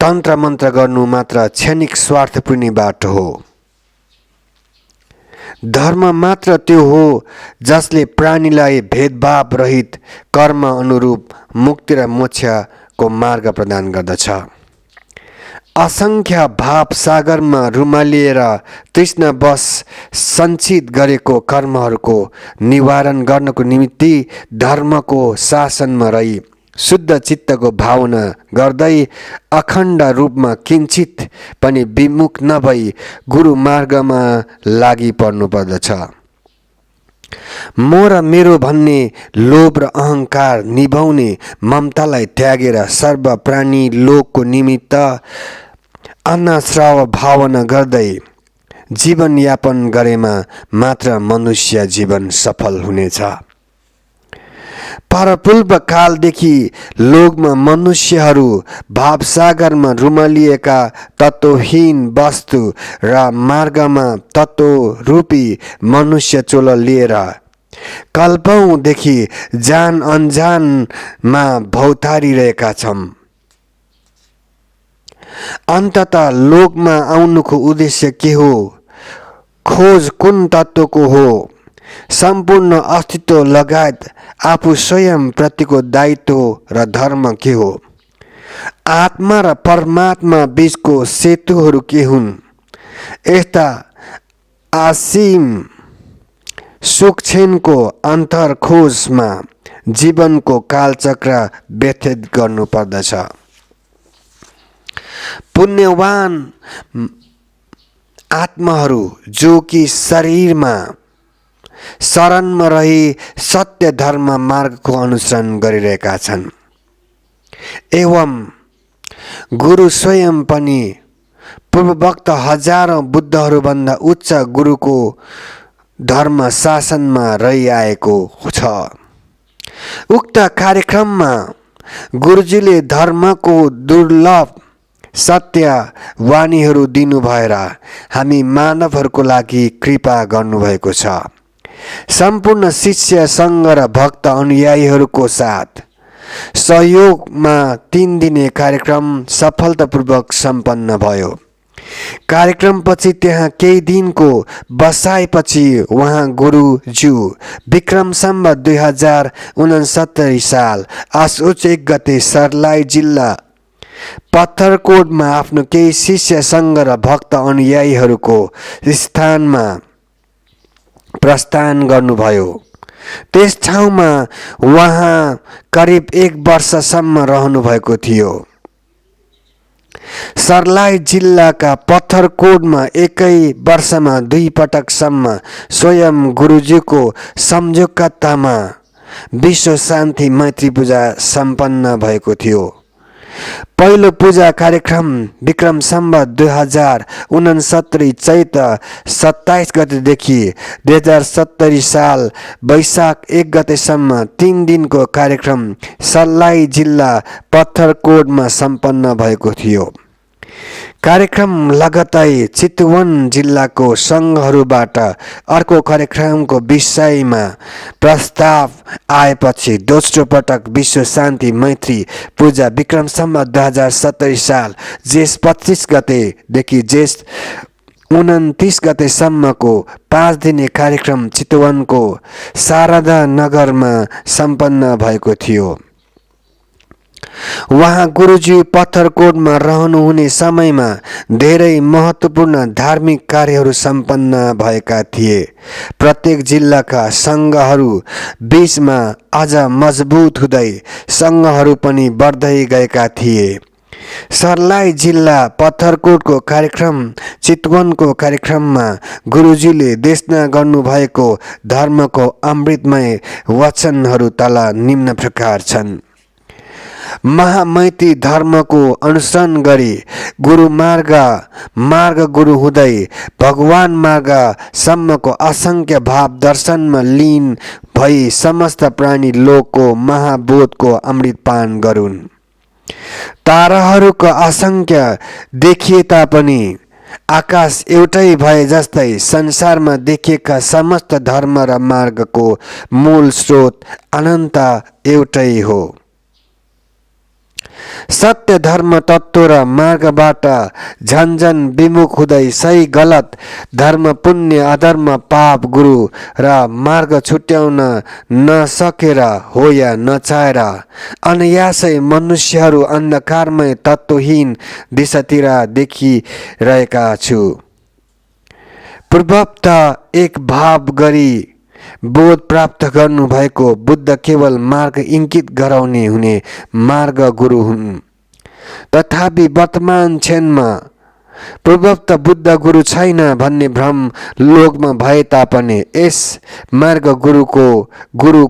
तन्त्र मन्त्र गर्नु मात्र क्षणिक स्वार्थपूर्ण बाटो हो। धर्म मात्र त्यो हो जसले प्राणीलाई भेदभाव रहित कर्म अनुरूप मुक्ति र मोक्षको मार्ग प्रदान गर्दछ। असङ्ख्य भाव सागरमा रुमालिएर तृष्णावश सञ्चित गरेको कर्महरूको निवारण गर्नको निमित्त धर्मको शासनमा रही शुद्ध चित्तको भावना गर्दै अखण्ड रूपमा किञ्चित पनि विमुख नभई गुरु मार्गमा लागि पर्नु पर्दछ। म र मेरो भन्ने लोभ र अहङ्कार निभाउने ममतालाई त्यागेर सर्व प्राणी लोकको निमित्त अन्नश्राव भावना गर्दै जीवनयापन गरेमा मात्र मनुष्य जीवन सफल हुनेछ। परपूर्व कालदेखि लोकमा मनुष्यहरू भावसागरमा रुमालिएका तत्त्वहीन वस्तु र मार्गमा तत्त्वरूपी मनुष्य चोला लिएर कल्पौँदेखि जान अनजानमा भौतारिरहेका छन्। अन्ततः लोकमा आउनुको उद्देश्य के हो? खोज कुन तत्त्वको हो? सम्पूर्ण अस्तित्व लगायत आफू स्वयं प्रतिको दायित्व र धर्म के हो? आत्मा र परमात्मा बीचको सेतुहरू के हुन्? यस्ता असीम सुक्षेनको अन्तर खोजमा जीवनको कालचक्र व्यतीत गर्नुपर्दछ। पुण्यवान आत्माहरू जो कि शरीरमा शरणमा रही सत्य धर्म मार्गको अनुसरण गरिरहेका छन् एवं गुरु स्वयं पनि पूर्ववक्त हजारौं बुद्धहरूभन्दा उच्च गुरुको धर्म शासनमा रहिआएको छ। उक्त कार्यक्रममा गुरुजीले धर्मको दुर्लभ सत्य वाणीहरू दिनु भएर हामी मानवहरूको लागि कृपा गर्नुभएको छ। सम्पूर्ण शिष्य सङ्घ र भक्त अनुयायीहरूको साथ सहयोगमा 3 दिने कार्यक्रम सफलतापूर्वक सम्पन्न भयो। कार्यक्रमपछि त्यहाँ केही दिनको बसाइपछि उहाँ गुरुज्यू विक्रम सम्वत 2069 साल असोज 1 गते सर्लाही जिल्ला पत्थरकोटमा आफ्नो केही शिष्य सङ्घ र भक्त अनुयायीहरूको स्थानमा प्रस्थान गर्नुभयो। त्यस ठाउँमा उहाँ करिब 1 वर्षसम्म रहनुभएको थियो। सर्लाही जिल्लाका पत्थरकोटमा एकै वर्षमा 2 पटकसम्म स्वयं गुरुजीको संयोजकतामा विश्व शान्ति मैत्री पूजा सम्पन्न भएको थियो। पहिलो पूजा कार्यक्रम विक्रम सम्वत 2069 चैत 27 गतेदेखि 2070 साल वैशाख 1 गतेसम्म 3 दिनको कार्यक्रम सर्लाही जिल्ला पत्थरकोटमा सम्पन्न भएको थियो। कार्यक्रम लगत्तै चितवन जिल्लाको सङ्घहरूबाट अर्को कार्यक्रमको विषयमा प्रस्ताव आएपछि दोस्रो पटक विश्व शान्ति मैत्री पूजा विक्रम सम्वत 2070 साल जेठ 25 गतेदेखि जेठ 29 गतेसम्मको 5 दिने कार्यक्रम चितवनको शारदा नगरमा सम्पन्न भएको थियो। उहाँ गुरुजी पत्थरकोटमा रहनुहुने समयमा धेरै महत्त्वपूर्ण धार्मिक कार्यहरू सम्पन्न भएका थिए। प्रत्येक जिल्लाका सङ्घहरू बीचमा अझ मजबुत हुँदै सङ्घहरू पनि बढ्दै गएका थिए। सर्लाही जिल्ला पत्थरकोटको कार्यक्रम चितवनको कार्यक्रममा गुरुजीले देशना गर्नुभएको धर्मको अमृतमय वचनहरू तल निम्न प्रकार छन्। महामैत्री धर्मको अनुसरण गरी गुरु मार्ग गुरु हुँदै भगवान मार्गसम्मको असङ्ख्य भाव दर्शनमा लीन भई समस्त प्राणी लोकको महाबोधको अमृत पान गरून्। ताराहरूको असङ्ख्य देखिए तापनि आकाश एउटै भए जस्तै संसारमा देखिएका समस्त धर्म र मार्गको मूल स्रोत अनन्त एउटै हो। सत्य धर्म तत्त्व र मार्गबाट झन्झन विमुख हुँदै सही गलत धर्म पुण्य अधर्म पाप गुरु र मार्ग छुट्याउन नसकेर हो या नचाहेर अनायासै मनुष्यहरू अन्धकारमय तत्त्वहीन दिशातिर देखिरहेका छु। पूर्वत एक भाव गरी बोध प्राप्त गर्नु भएको बुद्ध केवल मार्ग इङ्गित गराउने हुने मार्ग गुरु हुन्। तथापि वर्तमान क्षणमा पूर्वत बुद्ध गुरु छैन भन्ने भ्रम लोकमा भए तापनि यस मार्ग गुरु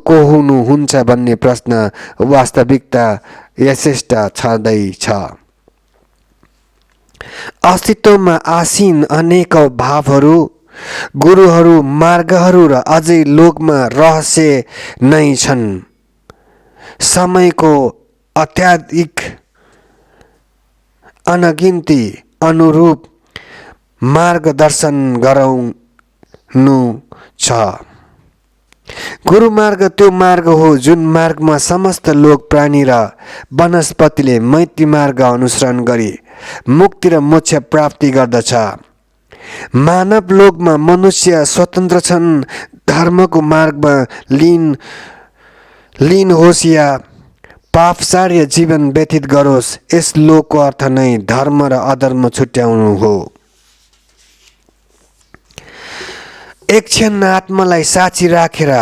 को हुनुहुन्छ भन्ने प्रश्न वास्तविकता यथेष्ट छँदैछ। अस्तित्वमा आसीन अनेकौं भावहरू गुरुहरू मार्गहरू र अझै लोकमा रहस्य नै छन्। समयको अत्याधिक अनगिन्ती अनुरूप मार्गदर्शन गराउनु छ। गुरु मार्ग त्यो मार्ग हो जुन मार्गमा समस्त लोक प्राणी र वनस्पतिले मैत्री मार्ग अनुसरण गरी मुक्ति र मोक्ष प्राप्ति गर्दछ। मानव लोकमा मनुष्य स्वतन्त्र छन्। धर्मको मार्गमा लीन होस् या पापचार्य जीवन व्यतीत गरोस्, यस लोकको अर्थ नै धर्म र अधर्म छुट्याउनु हो। एक क्षण आत्मालाई साक्षी राखेर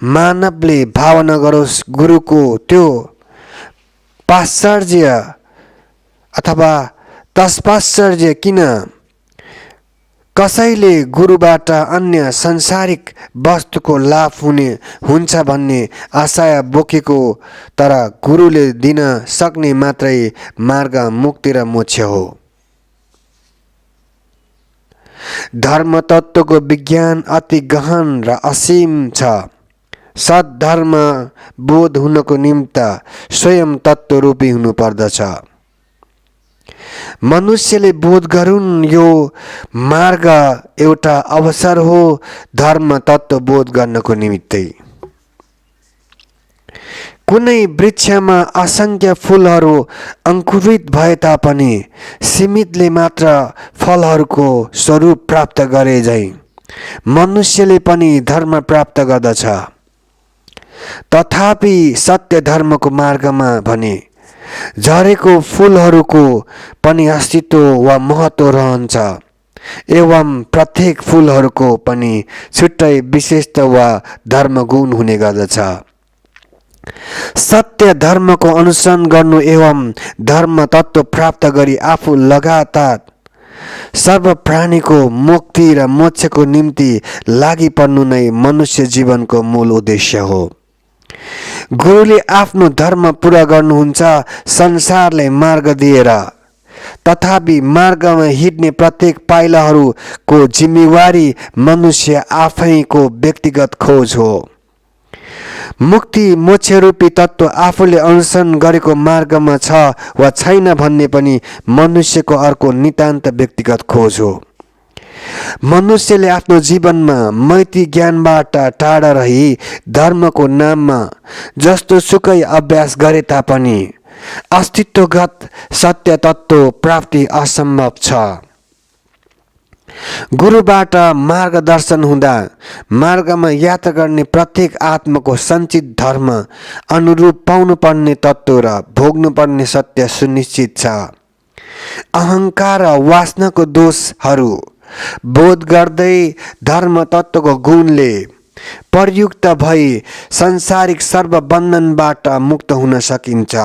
मानवले भावना गरोस् गुरुको त्यो पाश्चर्य अथवा तत्पाश्चर्य किन। कसैले गुरुबाट अन्य सांसारिक वस्तुको लाभ हुन्छ भन्ने आशा बोकेको, तर गुरुले दिन सक्ने मात्रै मार्ग मुक्ति र मोक्ष हो। धर्म तत्त्वको विज्ञान अति गहन र असीम छ। सद्धर्म बोध हुनको निम्ति स्वयं तत्त्वरूपी हुनुपर्दछ। मनुष्यले बोध गरून् यो मार्ग एउटा अवसर हो धर्म तत्त्व बोध गर्नको निमित्तै। कुनै वृक्षमा असंख्य फूलहरू अंकुरित भए तापनि सीमितले मात्र फलहरूको स्वरूप प्राप्त गरे झैं मनुष्यले पनि धर्म प्राप्त गर्दछ। तथापि सत्य धर्मको मार्गमा भने झरेको फूलहरूको पनि अस्तित्व वा महत्त्व रहन्छ एवं प्रत्येक फूलहरूको पनि छुट्टै विशेषता वा धर्मगुण हुने गर्दछ। सत्य धर्मको अनुसरण गर्नु एवं धर्म तत्त्व प्राप्त गरी आफू लगातार सर्व प्राणीको मुक्ति र मोक्षको निम्ति लागि पर्नु नै मनुष्य जीवनको मूल उद्देश्य हो। गुरुले आफ्नो धर्म पूरा गर्नुहुन्छ संसारले मार्ग दिएर, तथापि मार्गमा हिँड्ने प्रत्येक पाइलाहरूको जिम्मेवारी मनुष्य आफैको व्यक्तिगत खोज हो। मुक्ति मोक्षरूपी तत्त्व आफूले अनुसरण गरेको मार्गमा छ वा छैन भन्ने पनि मनुष्यको अर्को नितान्त व्यक्तिगत खोज हो। मनुष्यले आफ्नो जीवनमा मैत्री ज्ञानबाट टाढा रही धर्मको नाममा जस्तो सुकै अभ्यास गरे तापनि अस्तित्वगत सत्य तत्त्व प्राप्ति असम्भव छ। गुरुबाट मार्गदर्शन हुँदा मार्गमा यात्रा गर्ने प्रत्येक आत्माको सञ्चित धर्म अनुरूप पाउनुपर्ने तत्त्व र भोग्नुपर्ने सत्य सुनिश्चित छ। अहङ्कार र वासनाको दोषहरू बोध गर्दै धर्म तत्त्वको गुणले प्रयुक्त भई सांसारिक सर्व बन्धनबाट मुक्त हुन सकिन्छ,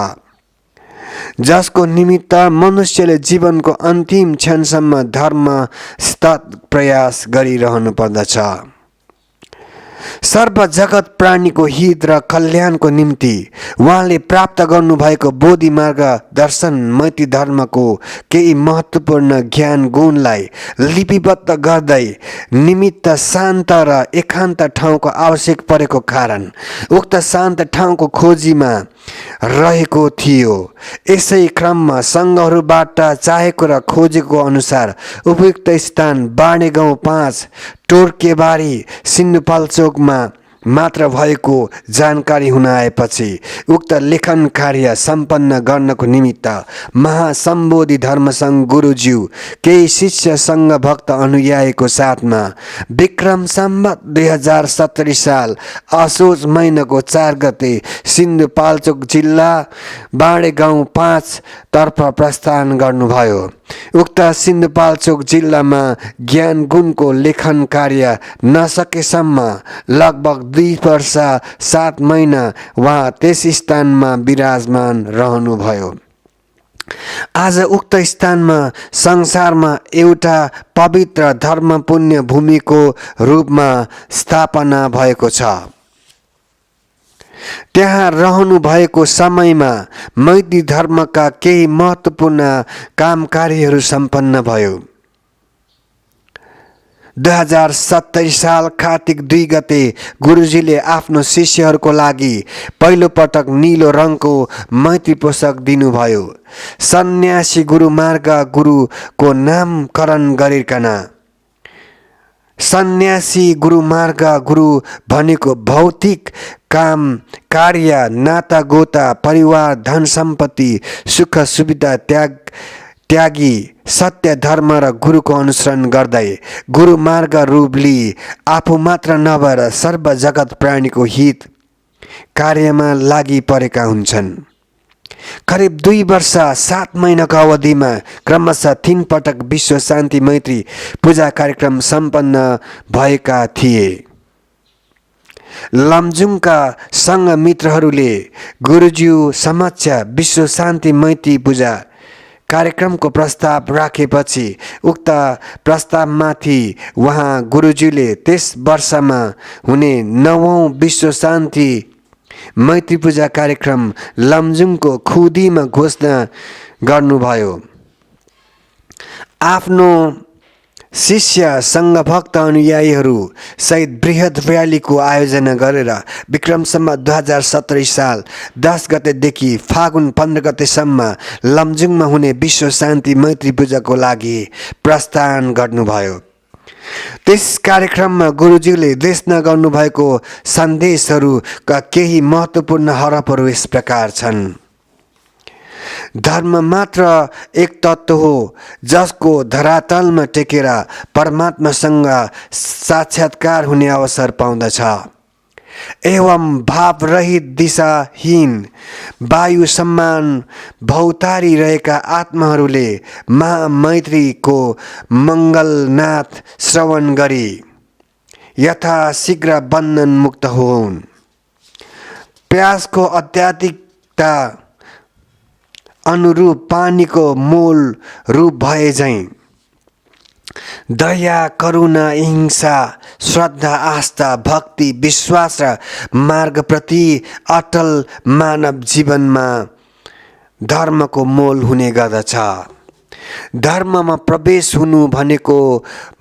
जसको निमित्त मनुष्यले जीवनको अन्तिम क्षणसम्म धर्म सतत प्रयास गरिरहनु पर्दछ। सर्व जगत प्राणीको हित र कल्याणको निम्ति उहाँले प्राप्त गर्नुभएको बोधि मार्ग दर्शन मैत्री धर्मको केही महत्त्वपूर्ण ज्ञान गुणलाई लिपिबद्ध गर्दै निमित्त शान्त र एकान्त ठाउँको आवश्यक परेको कारण उक्त शान्त ठाउँको खोजीमा रहेको थियो। यसै क्रममा सङ्घहरूबाट चाहेको र खोजेको अनुसार उपयुक्त स्थान बाणे गाउँ 5 टोर्केबारी सिन्धुपाल्चोकमा मात्र भएको जानकारी हुन आएपछि उक्त लेखन कार्य सम्पन्न गर्नको निमित्त महासम्बोधि धर्मसङ्घ गुरुज्यू केही शिष्य सङ्घ भक्त अनुयायीको साथमा विक्रम सम्वत 2070 साल असोज महिनाको 4 गते सिन्धुपाल्चोक जिल्ला बाणे गाउँ 5 तर्फ प्रस्थान गर्नुभयो। उक्त सिन्धुपाल्चोक जिल्लामा ज्ञान गुणको लेखन कार्य नसकेसम्म लगभग 2 वर्ष 7 महिना उहाँ त्यस स्थानमा विराजमान रहनुभयो। आज उक्त स्थानमा संसारमा एउटा पवित्र धर्म पुण्य भूमिको रूपमा स्थापना भएको छ। त्यहाँ रहनु भएको समयमा मैत्री धर्मका केही महत्त्वपूर्ण काम कार्यहरू सम्पन्न भयो। 2070 साल कार्तिक 2 गते गुरुजीले आफ्नो शिष्यहरूको लागि पहिलो पटक नीलो रङको मैत्री पोषक दिनुभयो। सन्यासी गुरु मार्ग गुरुको नामकरण गरिकन सन्यासी गुरु मार्ग गुरु भनेको भौतिक काम कार्य नाता गोता परिवार धन सम्पत्ति सुख सुविधा त्यागी सत्य धर्म र गुरुको अनुसरण गर्दै गुरु मार्ग रूप लिई आफू मात्र नभएर सर्व जगत प्राणीको हित कार्यमा लागि परेका हुन्छन्। करिब 2 वर्ष 7 महिनाको अवधिमा क्रमशः 3 पटक विश्व शान्ति मैत्री पूजा कार्यक्रम सम्पन्न भएका थिए। लमजुङका सङ्घ मित्रहरूले गुरुज्यू समक्ष विश्व शान्ति मैत्री पूजा कार्यक्रमको प्रस्ताव राखेपछि उक्त प्रस्तावमाथि उहाँ गुरुज्यूले त्यस वर्षमा हुने 9औं विश्व शान्ति मैत्री पूजा कार्यक्रम लमजुङको खुदीमा घोषणा गर्नुभयो। आफ्नो शिष्य सङ्घभक्त अनुयायीहरू सहित बृहत र्यालीको आयोजना गरेर विक्रमसम्म 2017 साल 10 गतेदेखि फागुन 15 गतेसम्म लमजुङमा हुने विश्व शान्ति मैत्री पूजाको लागि प्रस्थान गर्नुभयो। त्यस कार्यक्रममा गुरुजीले देशमा गर्नुभएको सन्देशहरूका केही महत्त्वपूर्ण हरफहरू यस प्रकार छन्। धर्म मात्र एक तत्त्व हो जसको धरातलमा टेकेर परमात्मासँग साक्षात्कार हुने अवसर पाउँदछ एवं भावरहित दिशाहीन वायु सम्मान भौतारी रहेका आत्माहरूले महामैत्रीको मङ्गलनाथ श्रवण गरी यथाशीघ्र बन्धन मुक्त हुन्। प्यासको अत्याधिकता अनुरूप पानीको मूल रूप भए झैं दया करुणा हिंसा श्रद्धा आस्था भक्ति विश्वास र मार्गप्रति अटल मानव जीवनमा धर्मको मोल हुने गर्दछ। धर्ममा प्रवेश हुनु भनेको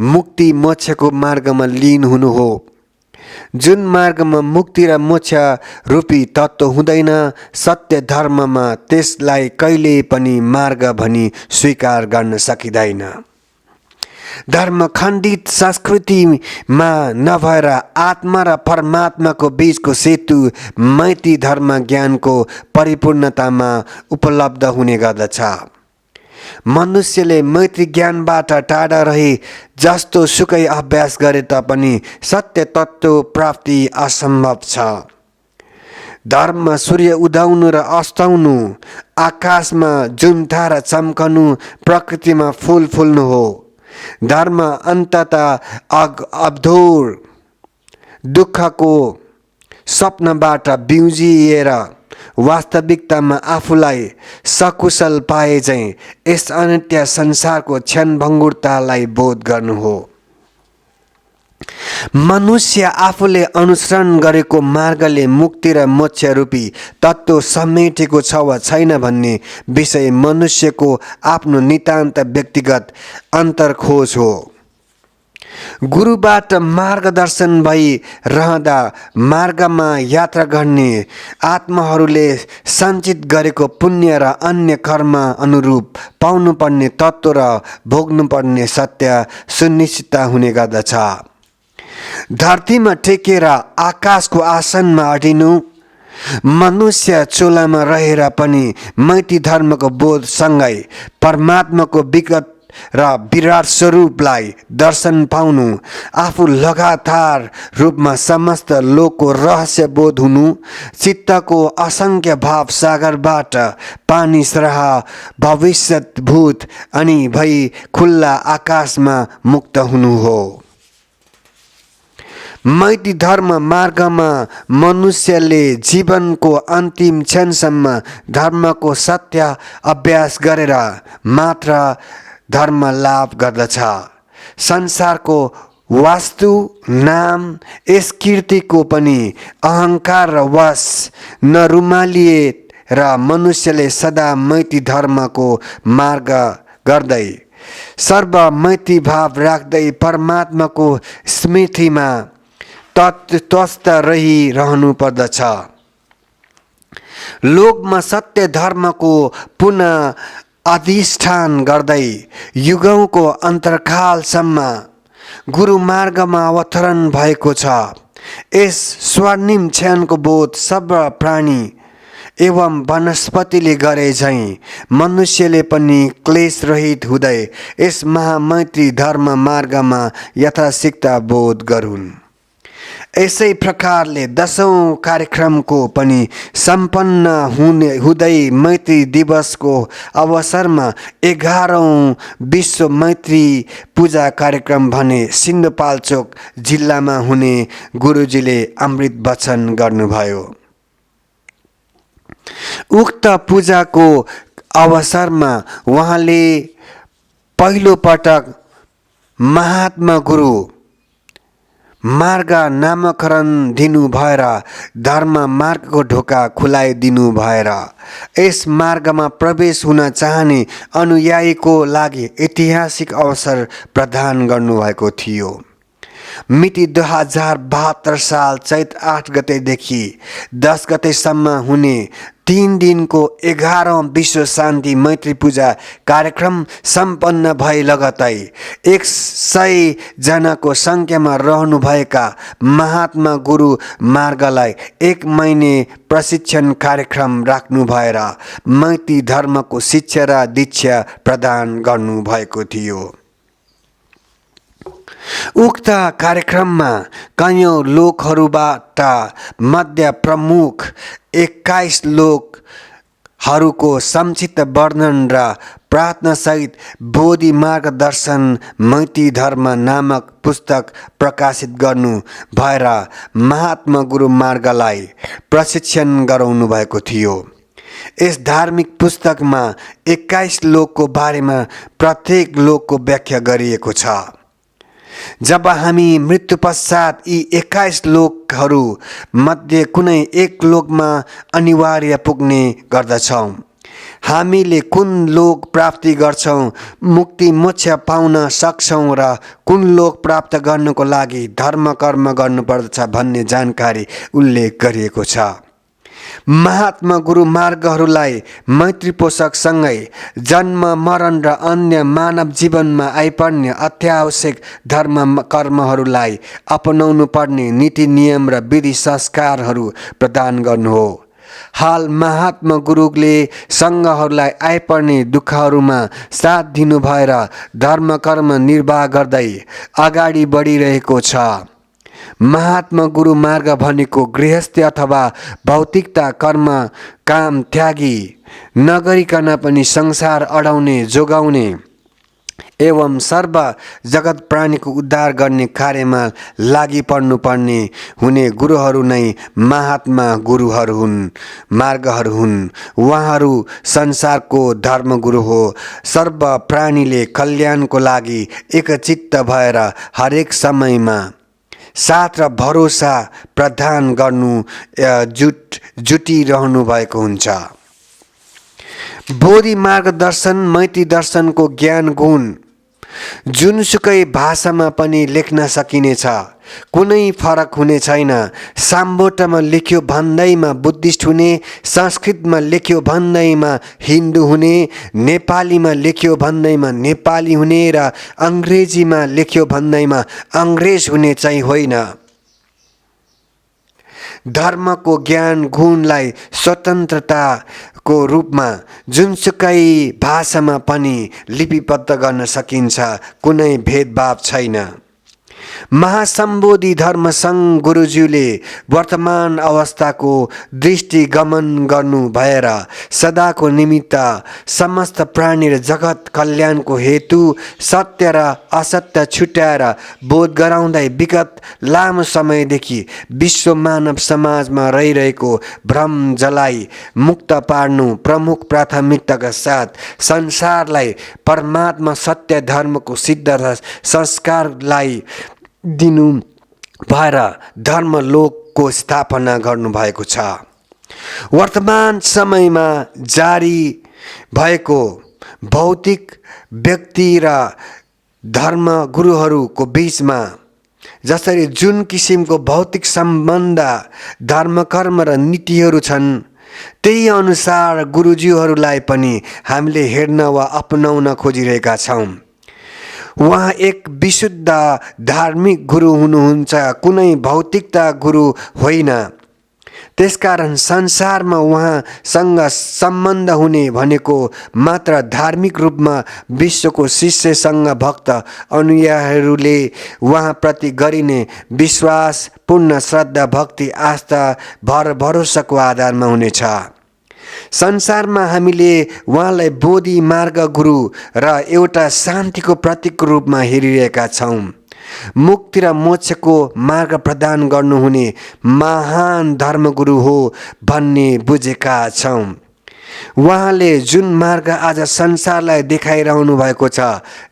मुक्ति मोक्षको मार्गमा लीन हुनु हो। जुन मार्गमा मुक्ति र मोक्ष रूपी तत्त्व हुँदैन सत्य धर्ममा त्यसलाई कहिले पनि मार्ग भनी स्वीकार गर्न सकिँदैन। धर्म खण्डित संस्कृतिमा नभएर आत्मा र परमात्माको बीचको सेतु मैत्री धर्म ज्ञानको परिपूर्णतामा उपलब्ध हुने गर्दछ। मनुष्यले मैत्री ज्ञानबाट टाढा रही जस्तो सुकै अभ्यास गरे तापनि सत्य तत्त्व प्राप्ति असम्भव छ। धर्म सूर्य उदाउनु र अस्ताउनु, आकाशमा जुन तारा चम्कनु, प्रकृतिमा फूल फुल्नु हो। धर्म अन्ततः अवधूर दुःखको स्वप्नबाट बिउजिएर वास्तविकतामा आफूलाई सकुशल पाए झैं यस अनित्य संसारको क्षणभङ्गुरतालाई बोध गर्नु हो। मनुष्य आफूले अनुसरण गरेको मार्गले मुक्ति र मोक्ष रूपी तत्त्व समेटेको छ वा छैन भन्ने विषय मनुष्यको आफ्नो नितान्त व्यक्तिगत अन्तर्खोज हो। गुरुबाट मार्गदर्शन भई रहँदा मार्गमा यात्रा गर्ने आत्माहरूले सञ्चित गरेको पुण्य र अन्य कर्म अनुरूप पाउनुपर्ने तत्त्व र भोग्नुपर्ने सत्य सुनिश्चित हुने गर्दछ। धरतीमा टेकेर आकाशको आसनमा अडिनु, मनुष्य चोलामा रहेर पनि मैत्री धर्मको बोधसँगै परमात्माको विगत र विराट स्वरूपलाई दर्शन पाउनु, आफू लगातार रूपमा समस्त लोकको रहस्य बोध हुनु, चित्तको असंख्य भाव सागरबाट पानी सरह भविष्यत भूत अनि भई खुल्ला आकाशमा मुक्त हुनु हो। मैत्री धर्म मार्गमा मनुष्यले जीवनको अन्तिम क्षणसम्म धर्मको सत्य अभ्यास गरेर मात्र धर्म लाभ गर्दछ। संसारको वास्तु नाम यस कीर्तिको पनि अहंकार र वश नरुमालिए र मनुष्यले सदा मैत्री धर्मको मार्ग गर्दै सर्व मैत्री भाव राख्दै परमात्माको स्मृतिमा तत्त्वस्थ रहिरहनु पर्दछ। लोकमा सत्य धर्मको पुनः अधिष्ठान गर्दै युगौंको अन्तरकालसम्म गुरु मार्गमा अवतरण भएको छ। यस स्वर्णिम क्षणको बोध सब प्राणी एवं वनस्पतिले गरे झैं मनुष्यले पनि क्लेश रहित हुँदै यस महामैत्री धर्म मार्गमा यथाशीघ्र बोध गरून्। यसै प्रकारले 10औं कार्यक्रमको पनि सम्पन्न हुँदै मैत्री दिवसको अवसरमा 11औं विश्व मैत्री पूजा कार्यक्रम भने सिन्धुपाल्चोक जिल्लामा हुने गुरुजीले अमृत वचन गर्नुभयो। उक्त पूजाको अवसरमा उहाँले पहिलो पटक महात्मा गुरु मार्ग नामकरण दिनु भएर धर्म मार्गको ढोका खुलाइदिनु भएर यस मार्गमा प्रवेश हुन चाहने अनुयायीको लागि ऐतिहासिक अवसर प्रदान गर्नुभएको थियो। मिति 2072 साल चैत 8 गतेदेखि 10 गतेसम्म हुने 3 दिनको 11औं विश्व शान्ति मैत्री पूजा कार्यक्रम सम्पन्न भए लगतै 100 जनाको संख्यामा रहनुभएका महात्मा गुरु मार्गलाई 1 महिने प्रशिक्षण कार्यक्रम राख्नु भएर मैत्री धर्मको शिक्षा र दीक्षा प्रदान गर्नुभएको थियो। उक्त कार्यक्रममा कयौं लोकहरूबाट मध्य प्रमुख 21 लोकहरूको संक्षिप्त वर्णन र प्रार्थनासहित बोधि मार्गदर्शन मैत्री धर्म नामक पुस्तक प्रकाशित गर्नु भएर महात्मा गुरु मार्गलाई प्रशिक्षण गराउनु भएको थियो। यस धार्मिक पुस्तकमा 21 लोकको बारेमा प्रत्येक लोकको व्याख्या गरिएको छ। जब हामी मृत्यु पश्चात यी 21 लोकहरू मध्ये कुनै एक लोकमा अनिवार्य पुग्ने गर्दछौँ। हामीले कुन लोक प्राप्ति गर्छौँ, मुक्ति मोक्ष पाउन सक्छौँ र कुन लोक प्राप्त गर्नको लागि धर्म कर्म गर्नुपर्दछ भन्ने जानकारी उल्लेख गरिएको छ। महात्मा गुरु मार्गहरूलाई मैत्री पोषकसँगै जन्म मरण र अन्य मानव जीवनमा आइपर्ने अत्यावश्यक धर्म कर्महरूलाई अपनाउनु पर्ने नीति नियम र विधि संस्कारहरू प्रदान गर्नु हो। हाल महात्मा गुरुले सङ्घहरूलाई आइपर्ने दुःखहरूमा साथ दिनु भएर धर्म कर्म निर्वाह गर्दै अगाडि बढिरहेको छ। महात्मा गुरु मार्ग भनेको गृहस्थी अथवा भौतिकता कर्म काम त्यागी नगरिकन पनि संसार अडाउने जोगाउने एवं सर्व जगत प्राणीको उद्धार गर्ने कार्यमा लागि पर्नुपर्ने हुने गुरुहरू नै महात्मा गुरुहरू हुन्, मार्गहरू हुन्। उहाँहरू संसारको धर्मगुरु हो। सर्व प्राणीले कल्याणको लागि एकचित्त भएर हरेक समयमा साथ र भरोसा प्रदान गर्नु जुटिरहनु भएको हुन्छ। बोधि मार्गदर्शन मैत्री दर्शनको ज्ञान गुण जुनसुकै भाषामा पनि लेख्न सकिनेछ, कुनै फरक हुने छैन। साम्बोटामा लेख्यो भन्दैमा बुद्धिस्ट हुने, संस्कृतमा लेख्यो भन्दैमा हिन्दू हुने, नेपालीमा लेख्यो भन्दैमा नेपाली हुने र अङ्ग्रेजीमा लेख्यो भन्दैमा अङ्ग्रेज हुने चाहिँ होइन। धर्मको ज्ञान गुणलाई स्वतन्त्रताको रूपमा जुनसुकै भाषामा पनि लिपिबद्ध गर्न सकिन्छ, कुनै भेदभाव छैन। महासम्बोधि धर्म सङ्घ गुरुज्यूले वर्तमान अवस्थाको दृष्टिगमन गर्नु भएर सदाको निमित्त समस्त प्राणी र जगत कल्याणको हेतु सत्य र असत्य छुट्याएर बोध गराउँदै विगत लामो समयदेखि विश्व मानव समाजमा रहिरहेको भ्रम जलाई मुक्त पार्नु प्रमुख प्राथमिकताका साथ संसारलाई परमात्मा सत्य धर्मको सिद्ध र संस्कारलाई दिनु भएर धर्मलोकको स्थापना गर्नुभएको छ। वर्तमान समयमा जारी भएको भौतिक व्यक्ति र धर्म गुरुहरूको बीचमा जसरी जुन किसिमको भौतिक सम्बन्ध धर्म कर्म र नीतिहरू छन्, त्यही अनुसार गुरुज्यूहरूलाई पनि हामीले हेर्न वा अपनाउन खोजिरहेका छौँ। उहाँ एक विशुद्ध धार्मिक गुरु हुनुहुन्छ, कुनै भौतिकता गुरु होइन। त्यसकारण संसारमा उहाँसँग सम्बन्ध हुने भनेको मात्र धार्मिक रूपमा विश्वको शिष्यसँग भक्त अनुयायीहरूले उहाँप्रति गरिने विश्वास पूर्ण श्रद्धा भक्ति आस्था भर भरोसाको आधारमा हुनेछ। संसारमा हामीले उहाँलाई बोधि मार्ग गुरु र एउटा शान्तिको प्रतीकको रूपमा हेरिरहेका छौँ। मुक्ति र मोक्षको मार्ग प्रदान गर्नुहुने महान धर्मगुरु हो भन्ने बुझेका छौँ। उहाँले जुन मार्ग आज संसारलाई देखाइरहनु भएको छ,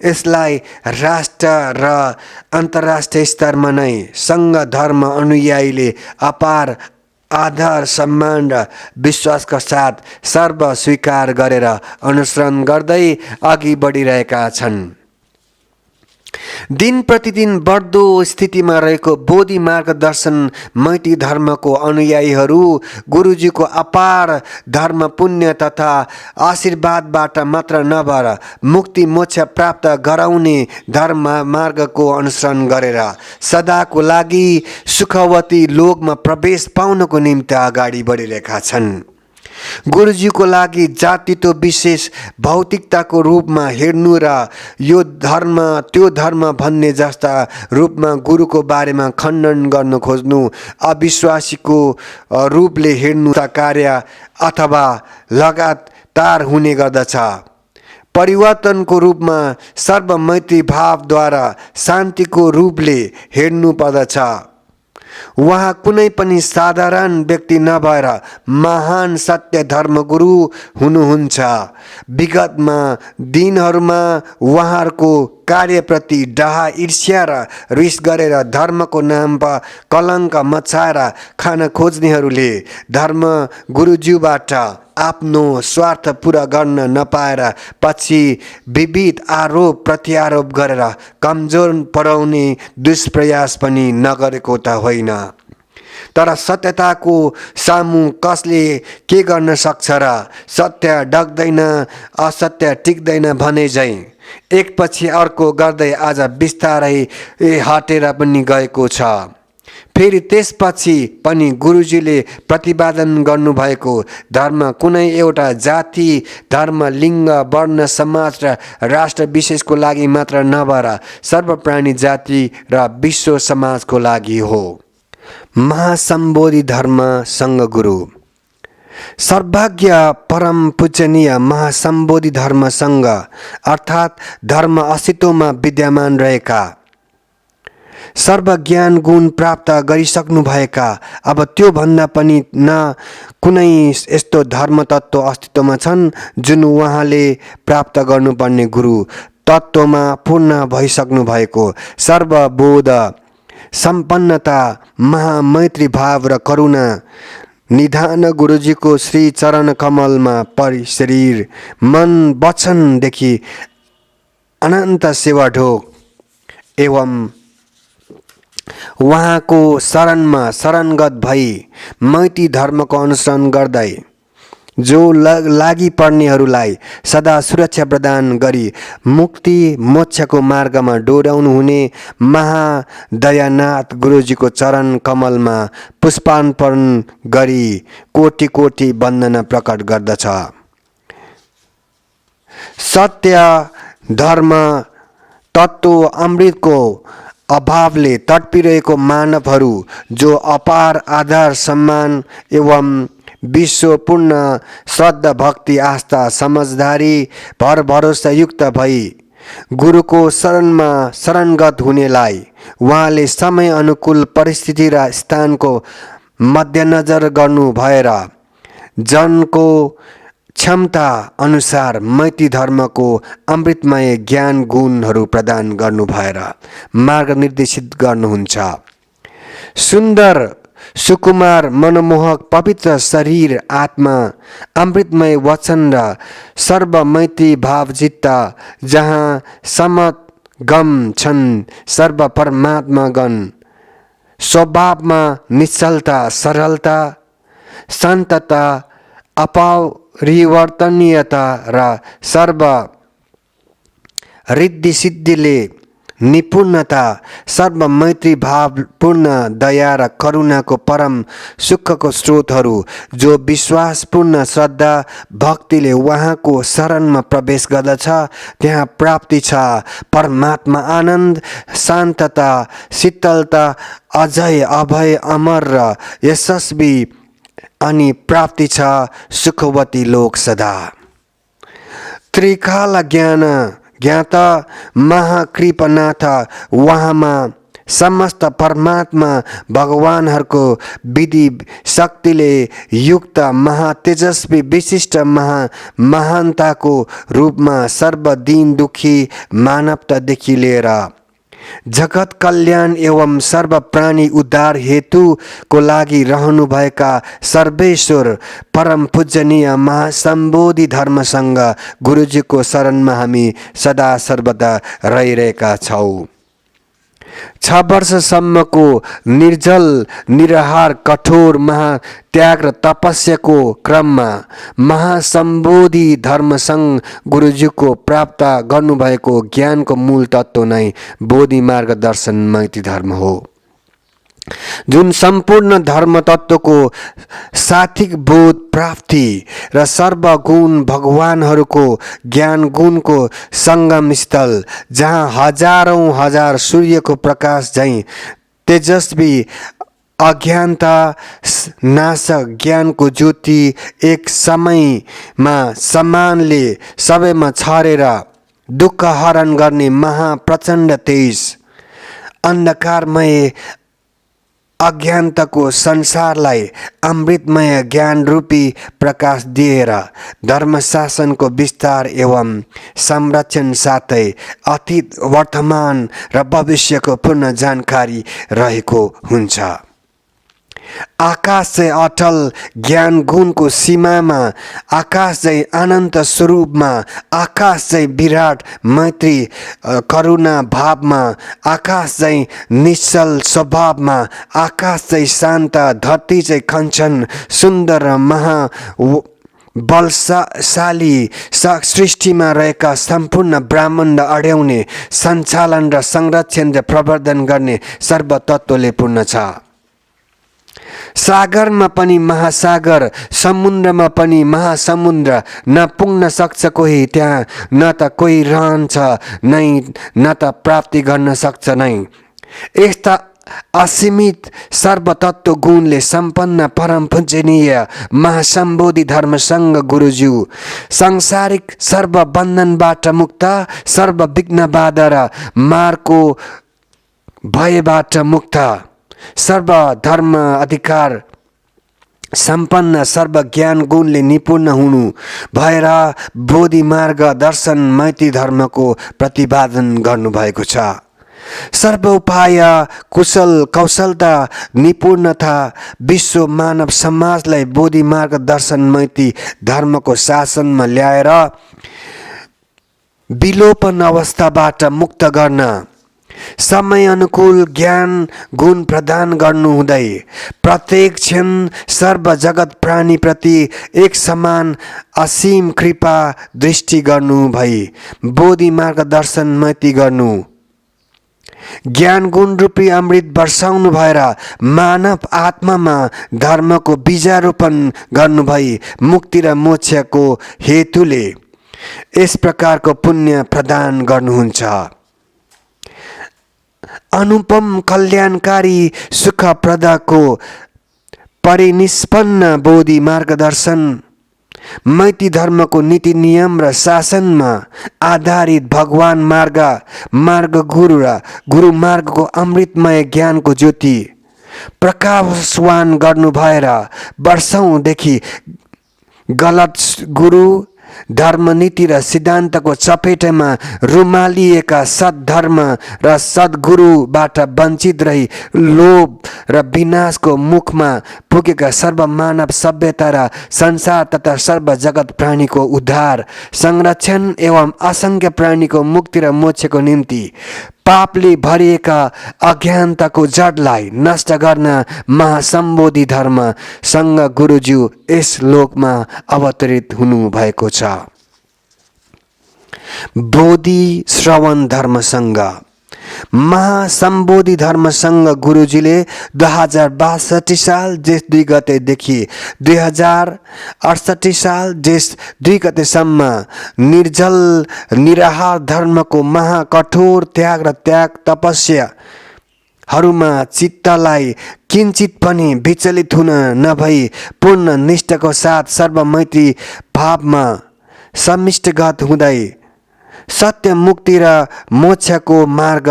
यसलाई राष्ट्र र अन्तर्राष्ट्रिय स्तरमा नै सङ्घ धर्म अनुयायीले अपार आदर सम्मान र विश्वासका साथ सर्व स्वीकार गरेर अनुसरण गर्दै अघि बढिरहेका छन्। दिन प्रतिदिन बढ्दो स्थितिमा रहेको बोधि मार्गदर्शन मैती धर्मको अनुयायीहरू गुरुजीको अपार धर्म पुण्य तथा आशीर्वादबाट मात्र नभएर मुक्ति मोक्ष प्राप्त गराउने धर्म मार्गको अनुसरण गरेर सदाको लागि सुखवती लोकमा प्रवेश पाउनको निम्ति अगाडि बढिरहेका छन्। गुरुजीको लागि जाति तो विशेष भौतिकताको रूपमा हेर्नु र यो धर्म त्यो धर्म भन्ने जस्ता रूपमा गुरुको बारेमा खण्डन गर्न खोज्नु अविश्वासीको रूपले हेर्नु कार्य अथवा लगातार हुने गर्दछ। परिवर्तनको रूपमा सर्वमैत्री भावद्वारा शान्तिको रूपले हेर्नु पर्दछ। उहाँ कुनै पनि साधारण व्यक्ति नभएर महान सत्य धर्मगुरु हुनुहुन्छ। विगतमा दिनहरूमा उहाँहरूको कार्यप्रति डाहा ईर्ष्या र रिस गरेर धर्मको नाममा कलङ्क मचाएर खान खोज्नेहरूले धर्म गुरुज्यूबाट आफ्नो स्वार्थ पूरा गर्न नपाएर पछि विविध आरोप प्रत्यारोप गरेर कमजोर पराउने दुष्प्रयास पनि नगरेको त होइन। तर सत्यताको सामु कसले के गर्न सक्छ र सत्य डग्दैन असत्य टिक्दैन भने झैँ एकपछि अर्को गर्दै आज बिस्तारै हटेर पनि गएको छ। फेरि त्यसपछि पनि गुरुजीले प्रतिपादन गर्नुभएको धर्म कुनै एउटा जाति धर्म लिङ्ग वर्ण समाज र राष्ट्र विशेषको लागि मात्र नभएर सर्व प्राणी जाति र विश्व समाजको लागि हो। महासम्बोधि धर्म सङ्घ गुरु सर्वज्ञ परम पूजनीय महासम्बोधि धर्म सङ्घ अर्थात् धर्म अस्तित्वमा विद्यमान रहेका सर्वज्ञान गुण प्राप्त गरिसक्नु भएका अब त्यो भन्दा पनि न कुनै यस्तो धर्म तत्त्व अस्तित्वमा छन् जुन उहाँले प्राप्त गर्नुपर्ने गुरु तत्त्वमा पूर्ण भइसक्नु भएको सर्वबोध सम्पन्नता महामैत्री भाव र करुणा निधान गुरुजीको श्री चरण कमलमा परि शरीर मन वचनदेखि अनन्त सेवा ढोक एवं उहाँको शरणमा शरणगत भई मैती धर्मको अनुसरण गर्दै जो लागि पर्नेहरूलाई सदा सुरक्षा प्रदान गरी मुक्ति मोक्षको मार्गमा डोर्याउनु हुने महादयानाथ गुरुजीको चरण कमलमा पुष्पार्पण गरी कोटि कोटि वन्दना प्रकट गर्दछ। सत्य धर्म तत्त्व अमृतको अभावले तडपिरहेको मानवहरू जो अपार आदर सम्मान एवं विश्वपूर्ण श्रद्धा भक्ति आस्था समझदारी भर भरोसा युक्त भई गुरुको शरणमा शरणगत हुनेलाई उहाँले समय अनुकूल परिस्थिति र स्थानको मध्यनजर गर्नु भएर जनको क्षमता अनुसार मैती धर्मको अमृतमय ज्ञान गुणहरू प्रदान गर्नु भएर मार्ग निर्देशित गर्नुहुन्छ। सुन्दर सुकुमार मनमोहक पवित्र शरीर आत्मा अमृतमय वचन र सर्वमैत्री भावचित्त जहाँ समगम छन् सर्व परमात्मागण स्वभावमा निश्चलता सरलता शान्तता अपरिवर्तनीयता र सर्व रिद्धि सिद्धिले निपुणता सर्व मैत्री भावपूर्ण दया र करुणाको परम सुखको स्रोतहरू जो विश्वासपूर्ण श्रद्धा भक्तिले उहाँको शरणमा प्रवेश गर्दछ त्यहाँ प्राप्ति छ परमात्मा आनन्द शान्तता शीतलता अजय अभय अमर र यशस्वी अनि प्राप्ति छ सुखवती लोक सदा। त्रिकाल ज्ञान ज्ञाता महाकृपनाथ उहाँमा समस्त परमात्मा भगवानहरूको विधि शक्तिले युक्त महातेजस्वी विशिष्ट महानताको रूपमा सर्वदिन दुखी मानवतादेखि लिएर जगत कल्याण एवं सर्व प्राणी उद्धार हेतुको लागि रहनुभएका सर्वेश्वर परम पूजनीय महासम्बोधि धर्मसँग गुरुजीको शरणमा हामी सदा सर्वदा रहिरहेका छौँ। 6 वर्षसम्मको निर्जल निराहार कठोर महात्याग र तपस्याको क्रममा महासम्बोधि धर्मसँग गुरुजीको प्राप्त गर्नुभएको ज्ञानको मूल तत्त्व नै बोधि मार्ग दर्शन मैती धर्म हो, जुन सम्पूर्ण धर्म तत्त्वको सात्विक बोध प्राप्ति र सर्वगुण भगवानहरूको ज्ञान गुणको संगम स्थल, जहाँ हजारौं हजार सूर्यको प्रकाश झैं तेजस्वी अज्ञानता नाशक ज्ञानको ज्योति एक समयमा समानले सबैमा छरेर दुःख हरण गर्ने महाप्रचण्ड तेज अन्धकारमय अज्ञानताको संसारलाई अमृतमय ज्ञान रूपी प्रकाश दिएर धर्मशासनको विस्तार एवं संरक्षण साथै अतीत वर्तमान र भविष्यको पूर्ण जानकारी रहेको हुन्छ। आकाश चाहिँ अटल ज्ञान गुणको सीमामा, आकाश चाहिँ अनन्त स्वरूपमा, आकाश चाहिँ विराट मैत्री करुणा भावमा, आकाश चाहिँ निश्चल स्वभावमा, आकाश चाहिँ शान्त, धरती चाहिँ खञ्चन सुन्दर र महा बलशाली सृष्टिमा रहेका सम्पूर्ण ब्रह्माण्ड अड्याउने सञ्चालन र संरक्षण र प्रवर्धन गर्ने सर्वतत्त्वले पूर्ण छ। सागरमा पनि महासागर, समुद्रमा पनि महासमुद्र, न पुग्न सक्छ कोही त्यहाँ, न त कोही रहन्छ न त प्राप्ति गर्न सक्छ नै। यस्ता असीमित सर्वतत्व गुणले सम्पन्न परम पूजनीय महासम्बोधि धर्मसँग गुरुज्यू सांसारिक सर्व बन्धनबाट मुक्त, सर्व विघ्न बाधा र मार्गको भयबाट मुक्त, सर्व धर्म अधिकार सम्पन्न सर्व ज्ञान गुणले निपुण हुनु भएर बोधि मार्ग दर्शन मैत्री धर्मको प्रतिपादन गर्नुभएको छ। सर्व उपाय कुशल कौशलता निपुणता विश्व मानव समाजलाई बोधि मार्ग दर्शन मैत्री धर्मको शासनमा ल्याएर विलोपन अवस्थाबाट मुक्त गर्न, समय अनुकूल ज्ञान गुण प्रदान गर्नुहुँदै प्रत्येक क्षण सर्व जगत प्राणी प्रति एक समान असीम कृपा दृष्टि गर्नु भई बोधि मार्ग दर्शन मैत्री गर्नु, ज्ञान गुण रूपी अमृत वर्षाउनु भएर मानव आत्मामा धर्मको बीजारोपण गर्नु भई मुक्ति र मोक्षको हेतुले यस प्रकारको पुण्य प्रदान गर्नुहुन्छ। अनुपम कल्याणकारी सुखप्रदको परिनिष्पन्न बोधि मार्गदर्शन मैत्री धर्मको नीति नियम र शासनमा आधारित भगवान मार्ग गुरु र गुरु मार्गको अमृतमय ज्ञानको ज्योति प्रकाशवान गर्नु भएर वर्षौंदेखि गलत गुरु धर्मनीति र सिद्धान्तको चपेटमा रुमालिएका सद्धर्म र सद्गुरुबाट वञ्चित रही लोभ र विनाशको मुखमा पुगेका सर्व मानव सभ्यता र संसार तथा सर्व जगत प्राणीको उद्धार संरक्षण एवं असंख्य प्राणीको मुक्ति र मोक्षको निम्ति पापले भरिएका अज्ञानताको जडलाई नष्ट गर्न महासम्बोधि धर्म संघ गुरुज्यू यस लोकमा अवतरित हुनु भएको छ। बोधि श्रवण धर्म संघ महासम्बोधि धर्म संघ गुरुजीले 2062 साल जेठ 2 गतेदेखि 2068 साल जेठ 2 गतेसम्म निर्जल निराहार धर्मको महाकठोर त्याग र तपस्या हरूमा चित्तलाई किंचित पनि विचलित हुन नभई पूर्ण निष्ठाको साथ सर्व मैत्री भावमा समिष्टगत हुँदै सत्य मुक्ति र मोक्षको मार्ग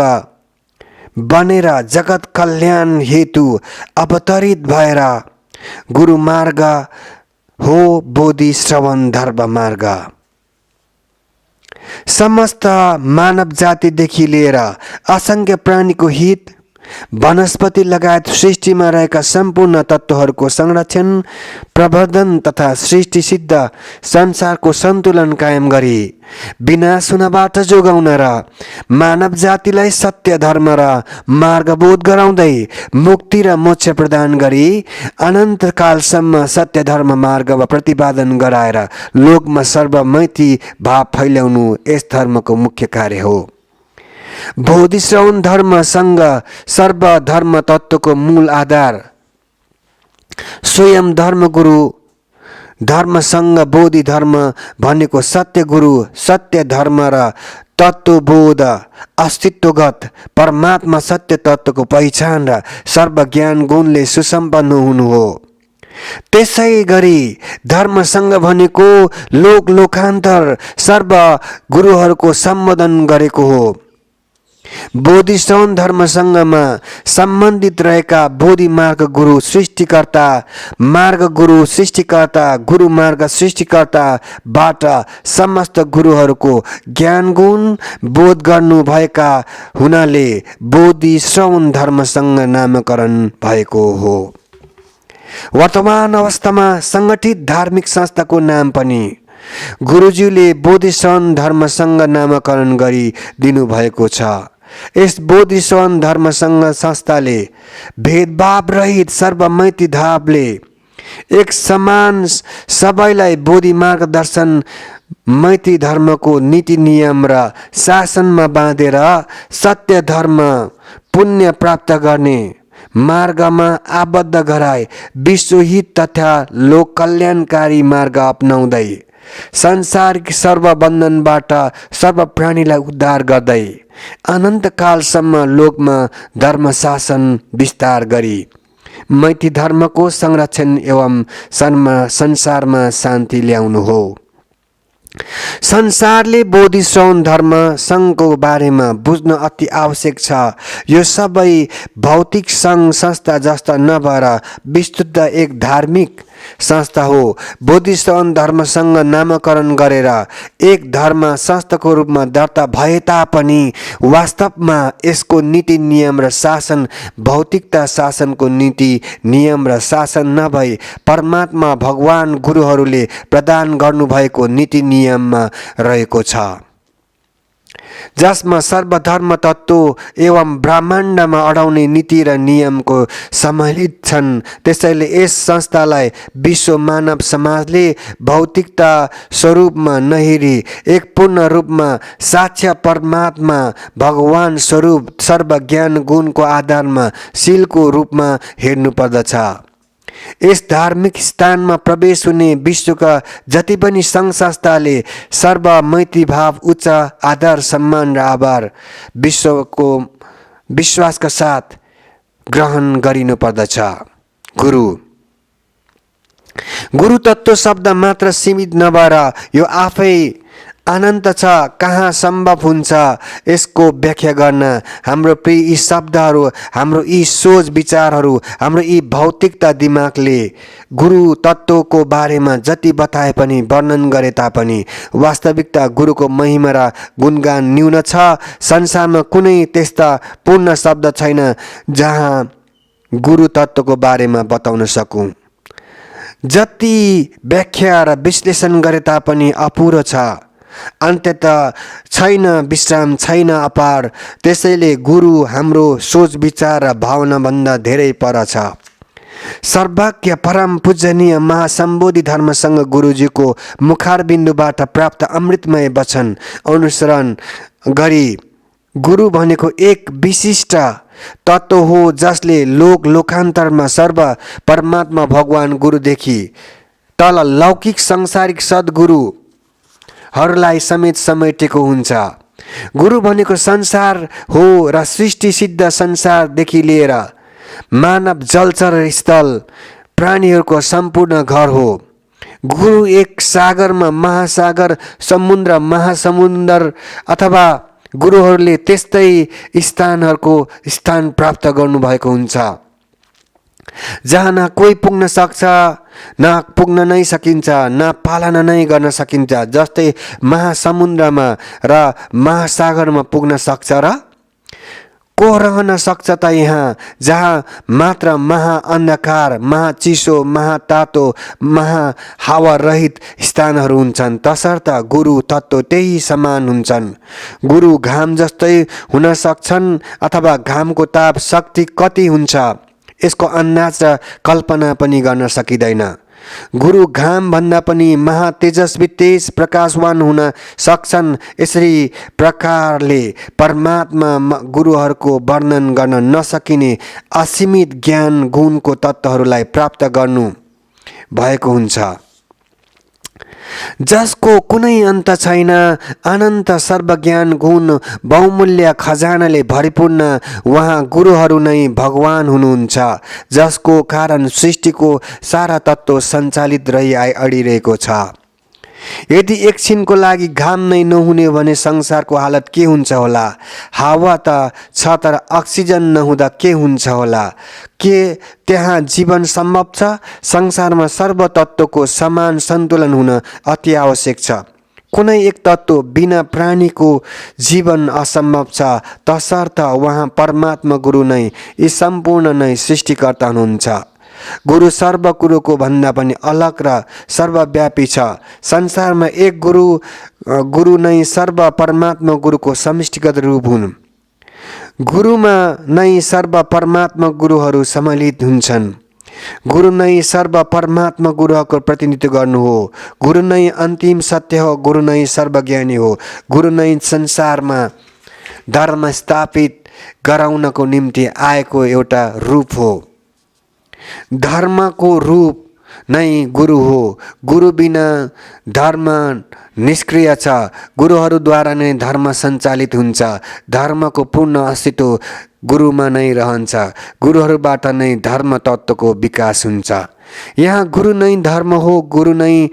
बनेर जगत कल्याण हेतु अवतरित भएर गुरु मार्ग हो बोधि श्रवण धर्म मार्ग। समस्त मानव जातिदेखि लिएर असंख्य प्राणीको हित, वनस्पति लगायत सृष्टिमा रहेका सम्पूर्ण तत्त्वहरूको संरक्षण, प्रवर्धन तथा सृष्टि सिद्ध संसारको सन्तुलन कायम गरी विनाश हुनबाट जोगाउन र मानव जातिलाई सत्य धर्म र मार्गबोध गराउँदै मुक्ति र मोक्ष प्रदान गरी अनन्तकालसम्म सत्य धर्म मार्गमा प्रतिपादन गराएर लोकमा सर्वमैत्री भाव फैल्याउनु यस धर्मको मुख्य कार्य हो। बोधिश्रवण धर्मसँग सर्वधर्म तत्त्वको मूल आधार स्वयं धर्मगुरु, धर्मसँग बोधि धर्म भनेको सत्य गुरु, सत्य धर्म र तत्त्वबोध, अस्तित्वगत परमात्मा सत्य तत्त्वको पहिचान र सर्वज्ञान गुणले सुसम्पन्न हुनु हो। त्यसै गरी धर्मसँग भनेको लोक लोकान्तर सर्व गुरुहरूको सम्बोधन गरेको हो। बोधिश्रवण धर्मसँगमा सम्बन्धित रहेका बोधि मार्ग गुरु सृष्टिकर्ता, मार्ग गुरु सृष्टिकर्ता, गुरु मार्ग सृष्टिकर्ताबाट समस्त गुरुहरूको ज्ञान गुण बोध गर्नु भएका हुनाले बोधिश्रवण धर्मसँग नामकरण भएको हो। वर्तमान अवस्थामा सङ्गठित धार्मिक संस्थाको नाम पनि गुरुज्यूले बोधिश्रवण धर्मसँग नामकरण गरी दिनुभएको छ। यस बोधिश्रवण धर्मसँग संस्थाले भेदभाव रहित सर्वमैत्री भावले एक समान सबैलाई बोधि मार्गदर्शन मैत्री धर्मको नीति नियम र शासनमा बाँधेर सत्य धर्म पुण्य प्राप्त गर्ने मार्गमा आबद्ध गराए विश्वहित तथा लोक कल्याणकारी मार्ग अपनाउँदै संसारिक सर्वबन्धनबाट सर्व प्राणीलाई उद्धार गर्दै अनन्तकालसम्म लोकमा धर्म शासन विस्तार गरी मैत्री धर्मको संरक्षण एवं संसारमा शान्ति ल्याउनु हो। संसारले बोधिश्रवण धर्म सङ्घको बारेमा बुझ्न अति आवश्यक छ। यो सबै भौतिक सङ्घ संस्था जस्ता नभएर विस्तृत एक धार्मिक संस्था हो। बोधिश्रवण धर्मसँग नामकरण गरेर एक धर्म संस्थाको रूपमा दर्ता भए तापनि वास्तवमा यसको नीति नियम र शासन भौतिकता शासनको नीति नियम र शासन नभई परमात्मा भगवान गुरुहरूले प्रदान गर्नुभएको नीति नियममा रहेको छ, जसमा सर्वधर्म तत्त्व एवं ब्रह्माण्डमा अडाउने नीति र नियमको सम्मिलित छन्। त्यसैले यस संस्थालाई विश्व मानव समाजले भौतिकता स्वरूपमा नहेरी एक पूर्ण रूपमा साक्ष्य परमात्मा भगवान स्वरूप सर्वज्ञान गुणको आधारमा शीलको रूपमा हेर्नुपर्दछ। यस धार्मिक स्थानमा प्रवेश हुने विश्वका जति पनि सङ्घ संस्थाले सर्व मैत्री भाव, उच्च आदर सम्मान र आभार विश्वको विश्वासका साथ ग्रहण गरिनु पर्दछ। गुरु तत्त्व शब्द मात्र सीमित नभएर यो आफै अनन्त छ, कहाँ सम्भव हुन्छ यसको व्याख्या गर्न। हाम्रो प्रिय यी शब्दहरू, हाम्रो यी सोच विचारहरू, हाम्रो यी भौतिकता दिमागले गुरु तत्त्वको बारेमा जति बताए पनि वर्णन गरे तापनि वास्तविकता गुरुको महिमा र गुणगान न्यून छ। संसारमा कुनै त्यस्ता पूर्ण शब्द छैन जहाँ गुरु तत्त्वको बारेमा बताउन सकौँ। जति व्याख्या र विश्लेषण गरे तापनि अपुरो छ। अन्त्यत छैन, विश्राम छैन, अपार। त्यसैले गुरु हाम्रो सोच विचार र भावनाभन्दा धेरै पर छ। सर्वज्ञ परम पूजनीय महासम्बोधि धर्मसँग गुरुजीको मुखारबिन्दुबाट प्राप्त अमृतमय वचन अनुसरण गरी गुरु भनेको एक विशिष्ट तत्त्व हो जसले लोक लोकान्तरमा सर्व परमात्मा भगवान गुरुदेखि तल लौकिक सांसारिक सद्गुरुहरूलाई समेत समेटेको हुन्छ। गुरु भनेको संसार हो र सृष्टि सिद्ध संसारदेखि लिएर मानव जलचर स्थल प्राणीहरूको सम्पूर्ण घर हो। गुरु एक सागरमा महासागर, समुद्र महासमुद्र अथवा गुरुहरूले त्यस्तै स्थानहरूको स्थान प्राप्त गर्नुभएको हुन्छ जहाँ न कोही पुग्न सक्छ, न पुग्न नै सकिन्छ, न पालना नै गर्न सकिन्छ। जस्तै महासमुद्रमा र महासागरमा पुग्न सक्छ र को रहन सक्छ त यहाँ, जहाँ मात्र महाअन्धकार, महाचिसो, महातातो, महाहावा रहित स्थानहरू हुन्छन्। तसर्थ गुरु तत्त्व त्यही समान हुन्छन्। गुरु घाम जस्तै हुन सक्छन् अथवा घामको ताप शक्ति कति हुन्छ यसको अन्दाज र कल्पना पनि गर्न सकिँदैन। गुरु घाम भन्दा पनि महातेजस्वी तेज प्रकाशवान हुन सक्छन्। यसरी प्रकारले परमात्मा गुरुहरूको वर्णन गर्न नसकिने असीमित ज्ञान गुणको तत्त्वहरूलाई प्राप्त गर्नु भएको हुन्छ, जसको कुनै अन्त छैन। अनन्त सर्वज्ञान गुण बहुमूल्य खजानाले भरिपूर्ण उहाँ गुरुहरू नै भगवान हुनुहुन्छ, जसको कारण सृष्टिको सारा तत्त्व सञ्चालित रही अडिरहेको छ। यदि एकछिनको लागि घाम नै नहुने भने संसारको हालत के हुन्छ होला? हावा त छ तर अक्सिजन नहुँदा के हुन्छ होला? के त्यहाँ जीवन सम्भव छ? संसारमा सर्व तत्त्वको समान सन्तुलन हुन अति आवश्यक छ। कुनै एक तत्त्व बिना प्राणीको जीवन असम्भव छ। तसर्थ उहाँ परमात्मा गुरु नै यी सम्पूर्ण नै सृष्टिकर्ता हुनुहुन्छ। गुरु सर्व कुरोको भन्दा पनि अलग र सर्वव्यापी छ। संसारमा एक गुरु नै सर्व परमात्मा गुरुको समष्टिगत रूप हुन्। गुरुमा नै सर्व परमात्मा गुरुहरू सम्मिलित हुन्छन्। गुरु नै सर्व परमात्मा गुरुहरूको प्रतिनिधित्व गर्नु हो। गुरु नै अन्तिम सत्य हो। गुरु नै सर्वज्ञानी हो। गुरु नै संसारमा धर्म स्थापित गराउनको निम्ति आएको एउटा रूप हो। धर्मको रूप नै गुरु हो। गुरु बिना धर्म निष्क्रिय छ। गुरुहरूद्वारा नै धर्म सञ्चालित हुन्छ। धर्मको पूर्ण अस्तित्व गुरुमा नै रहन्छ। गुरुहरूबाट नै धर्म तत्त्वको विकास हुन्छ। यहाँ गुरु नै धर्म हो। गुरु नै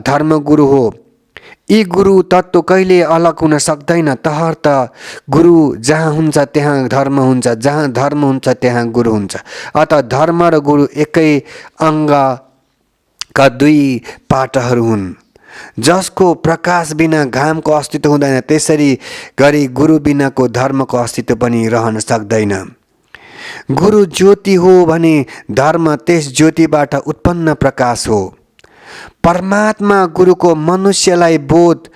धर्म गुरु हो। यी गुरु तत्त्व कहिले अलग हुन सक्दैन। तसर्थ गुरु जहाँ हुन्छ त्यहाँ धर्म हुन्छ, जहाँ धर्म हुन्छ त्यहाँ गुरु हुन्छ। अतः धर्म र गुरु एकै अङ्गका दुई पाटहरू हुन्, जसको प्रकाश बिना घामको अस्तित्व हुँदैन। त्यसरी गरी गुरु बिनाको धर्मको अस्तित्व पनि रहन सक्दैन। गुरु ज्योति हो भने धर्म त्यस ज्योतिबाट उत्पन्न प्रकाश हो। परमात्मा गुरुको मनुष्यलाई बोध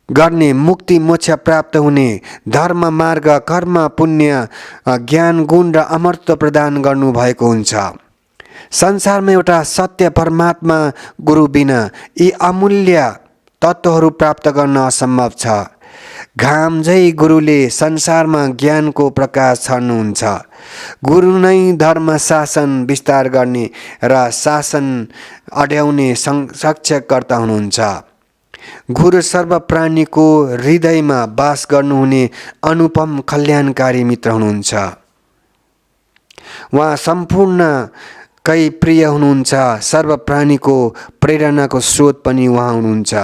गर्ने, मुक्ति मोक्ष प्राप्त हुने धर्म मार्ग, कर्म पुण्य, ज्ञान गुण र अमरत्व प्रदान गर्नु भएको हुन्छ। संसारमा एउटा सत्य परमात्मा गुरु बिना यी अमूल्य तत्त्वहरू प्राप्त गर्न असम्भव छ। घाम झै गुरुले संसारमा ज्ञानको प्रकाश छर्नुहुन्छ। गुरु नै धर्म शासन विस्तार गर्ने र शासन अड्याउने सक्षकर्ता हुनुहुन्छ। गुरु सर्व प्राणीको हृदयमा वास गर्नुहुने अनुपम कल्याणकारी मित्र हुनुहुन्छ। उहाँ सम्पूर्णकै प्रिय हुनुहुन्छ। सर्व प्राणीको प्रेरणाको स्रोत पनि उहाँ हुनुहुन्छ।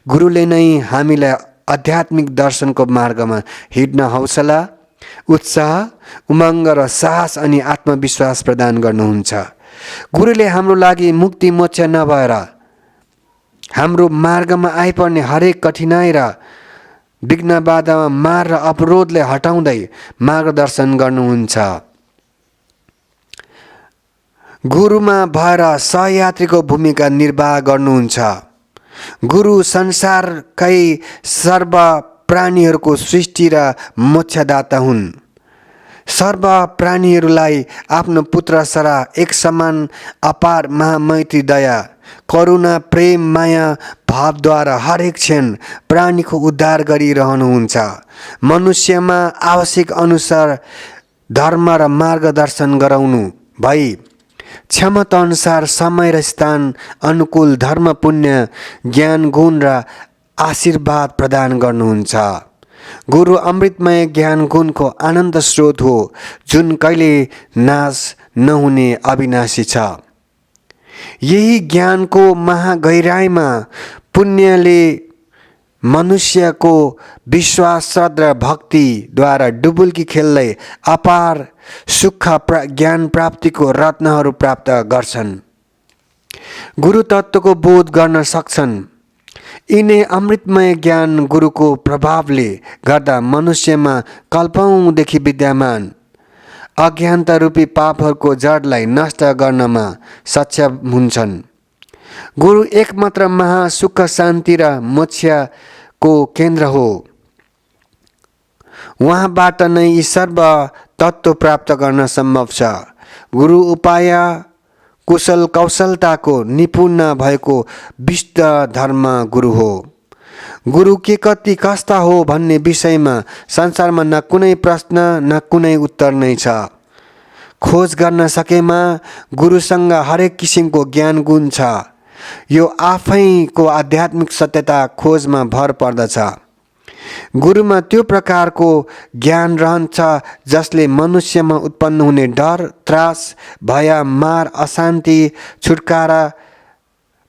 गुरुले नै हामीलाई आध्यात्मिक दर्शनको मार्गमा हिँड्न हौसला, उत्साह, उमङ्ग र साहस अनि आत्मविश्वास प्रदान गर्नुहुन्छ। गुरुले हाम्रो लागि मुक्ति मोक्ष नभएर हाम्रो मार्गमा आइपर्ने हरेक कठिनाई र विघ्न बाधामा मार र अवरोधले हटाउँदै मार्गदर्शन गर्नुहुन्छ। गुरुमा भएर सहयात्रीको भूमिका निर्वाह गर्नुहुन्छ। गुरु संसारकै सर्व प्राणीहरूको सृष्टि र मोक्षदाता हुन्। सर्व प्राणीहरूलाई आफ्नो पुत्र सरा एक समान अपार महामैत्री दया करुणा प्रेम माया भावद्वारा हरेक क्षण प्राणीको उद्धार गरिरहनुहुन्छ। मनुष्यमा आवश्यक अनुसार धर्म र मार्गदर्शन गराउनु भई क्षमता अनुसार समय र स्थान अनुकूल धर्म पुण्य ज्ञान गुण र आशीर्वाद प्रदान गर्नुहुन्छ। गुरु अमृतमय ज्ञान गुणको आनन्द स्रोत हो, जुन कहिले नाश नहुने अविनाशी छ। यही ज्ञानको महागहिराईमा पुण्यले मनुष्यको विश्वास र भक्तिद्वारा डुबुल्की खेल्दै अपार सुख ज्ञान प्राप्तिको रत्नहरू प्राप्त गर्छन्, गुरु तत्त्वको बोध गर्न सक्छन्। यिनै अमृतमय ज्ञान गुरुको प्रभावले गर्दा मनुष्यमा कल्पौँदेखि विद्यमान अज्ञानता रूपी पापहरूको जडलाई नष्ट गर्नमा सक्षम हुन्छन्। गुरु एकमात्र महासुख शान्ति र मोक्षको केन्द्र हो। उहाँबाट नै यी सर्व तत्त्व प्राप्त गर्न सम्भव छ। गुरु उपाय कुशल कौशलताको निपुण भएको विष्ट धर्म गुरु हो। गुरु के कति कस्ता हो भन्ने विषयमा संसारमा न कुनै प्रश्न न कुनै उत्तर नै छ। खोज गर्न सकेमा गुरुसँग हरेक किसिमको ज्ञान गुण छ। यो आफैको आध्यात्मिक सत्यता खोजमा भर पर्दछ। गुरुमा त्यो प्रकारको ज्ञान रहन्छ जसले मनुष्यमा उत्पन्न हुने डर, त्रास, भय, मार, अशान्ति, छुटकारा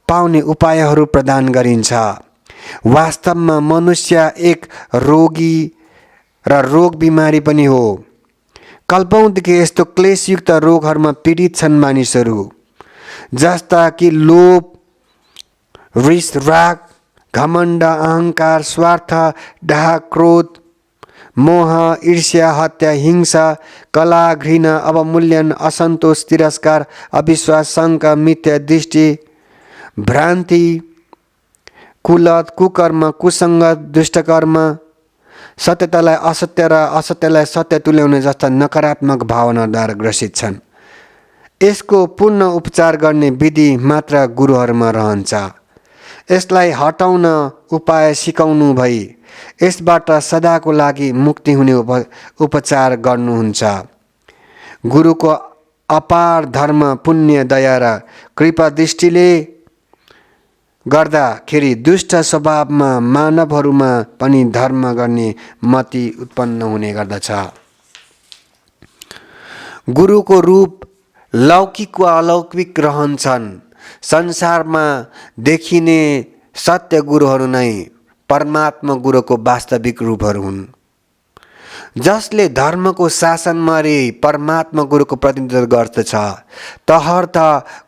पाउने उपायहरू प्रदान गरिन्छ। वास्तवमा मनुष्य एक रोगी र रोग बिमारी पनि हो। कल्पौँदेखि यस्तो क्लेशयुक्त रोगहरूमा पीडित छन् मानिसहरू, जस्ता कि लोभ, रिस, राग, घमण्ड, अहङ्कार, स्वार्थ, डाह, क्रोध, मोह, ईर्ष्या, हत्या, हिंसा, कला, घृणा, अवमूल्यन, असन्तोष, तिरस्कार, अविश्वास, शङ्का, मिथ्या दृष्टि, भ्रान्ति, कुलत, कुकर्म, कुसङ्गत, दुष्टकर्म, सत्यतालाई असत्य र असत्यलाई सत्य तुल्याउने जस्ता नकारात्मक भावनाद्वारा ग्रसित छन्। यसको पूर्ण उपचार गर्ने विधि मात्र गुरुहरूमा रहन्छ। यसलाई हटाउन उपाय सिकाउनु भई यसबाट सदाको लागि मुक्ति हुने उपचार गर्नुहुन्छ। गुरुको अपार धर्म, पुण्य, दया र कृपा दृष्टिले गर्दाखेरि दुष्ट स्वभावमा मानवहरूमा पनि धर्म गर्ने मति उत्पन्न हुने गर्दछ। गुरुको रूप लौकिक वा अलौकिक रहन्छन्। संसारमा देखिने सत्य गुरुहरू नै परमात्मा गुरुको वास्तविक रूपहरू हुन्, जसले धर्मको शासनमा रे परमात्मा गुरुको प्रतिनिधित्व गर्दछ। तहर्थ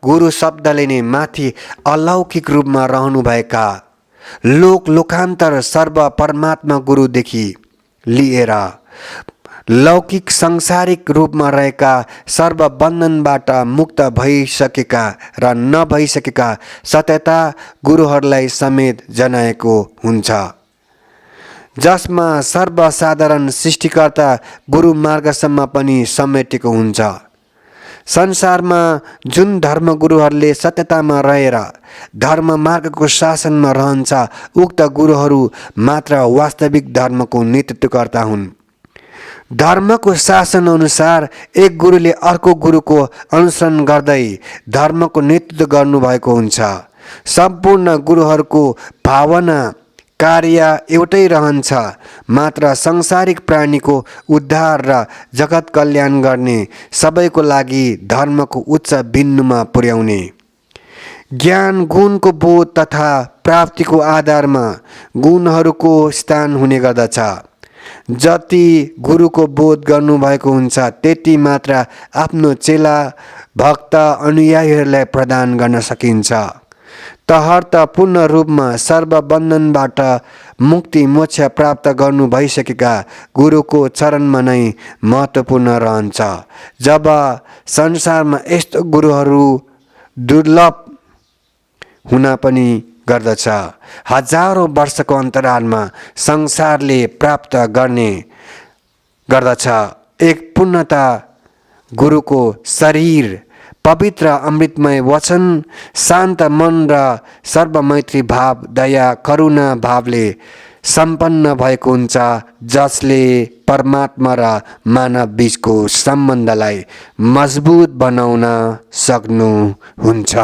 गुरु शब्दले नै माथि अलौकिक रूपमा रहनुभएका लोकान्तर सर्व परमात्मा गुरुदेखि लिएर लौकिक सांसारिक रूपमा रहेका सर्व बन्धनबाट मुक्त भइसकेका र नभइसकेका सत्यता गुरुहरूलाई समेत जनाएको हुन्छ, जसमा सर्वसाधारण सृष्टिकर्ता गुरु मार्गसम्म पनि समेटेको हुन्छ। संसारमा जुन धर्मगुरुहरूले सत्यतामा रहेर धर्म मार्गको शासनमा रहन्छ, उक्त गुरुहरू मात्र वास्तविक धर्मको नेतृत्वकर्ता हुन्। धर्मको शासन अनुसार एक गुरुले अर्को गुरुको अनुसरण गर्दै धर्मको नेतृत्व गर्नुभएको हुन्छ। सम्पूर्ण गुरुहरूको भावना कार्य एउटै रहन्छ, मात्र सांसारिक प्राणीको उद्धार र जगत कल्याण गर्ने, सबैको लागि धर्मको उच्च बिन्दुमा पुर्याउने। ज्ञान गुणको बोध तथा प्राप्तिको आधारमा गुणहरूको स्थान हुने गर्दछ। जति गुरुको बोध गर्नुभएको हुन्छ त्यति मात्र आफ्नो चेला भक्त अनुयायीहरूलाई प्रदान गर्न सकिन्छ। तहर्त पूर्ण रूपमा सर्वबन्धनबाट मुक्ति मोक्ष प्राप्त गर्नु भइसकेका गुरुको चरणमा नै महत्त्वपूर्ण रहन्छ। जब संसारमा यस्तो गुरुहरू दुर्लभ हुन पनि गर्दछ, हजारौं वर्षको अन्तरालमा संसारले प्राप्त गर्ने गर्दछ एक पूर्णता गुरुको शरीर, पवित्र अमृतमय वचन, शान्त मन र सर्वमैत्री भाव, दया, करुणा भावले सम्पन्न भएको हुन्छ, जसले परमात्मा र मानव बीचको सम्बन्धलाई मजबुत बनाउन सक्नुहुन्छ।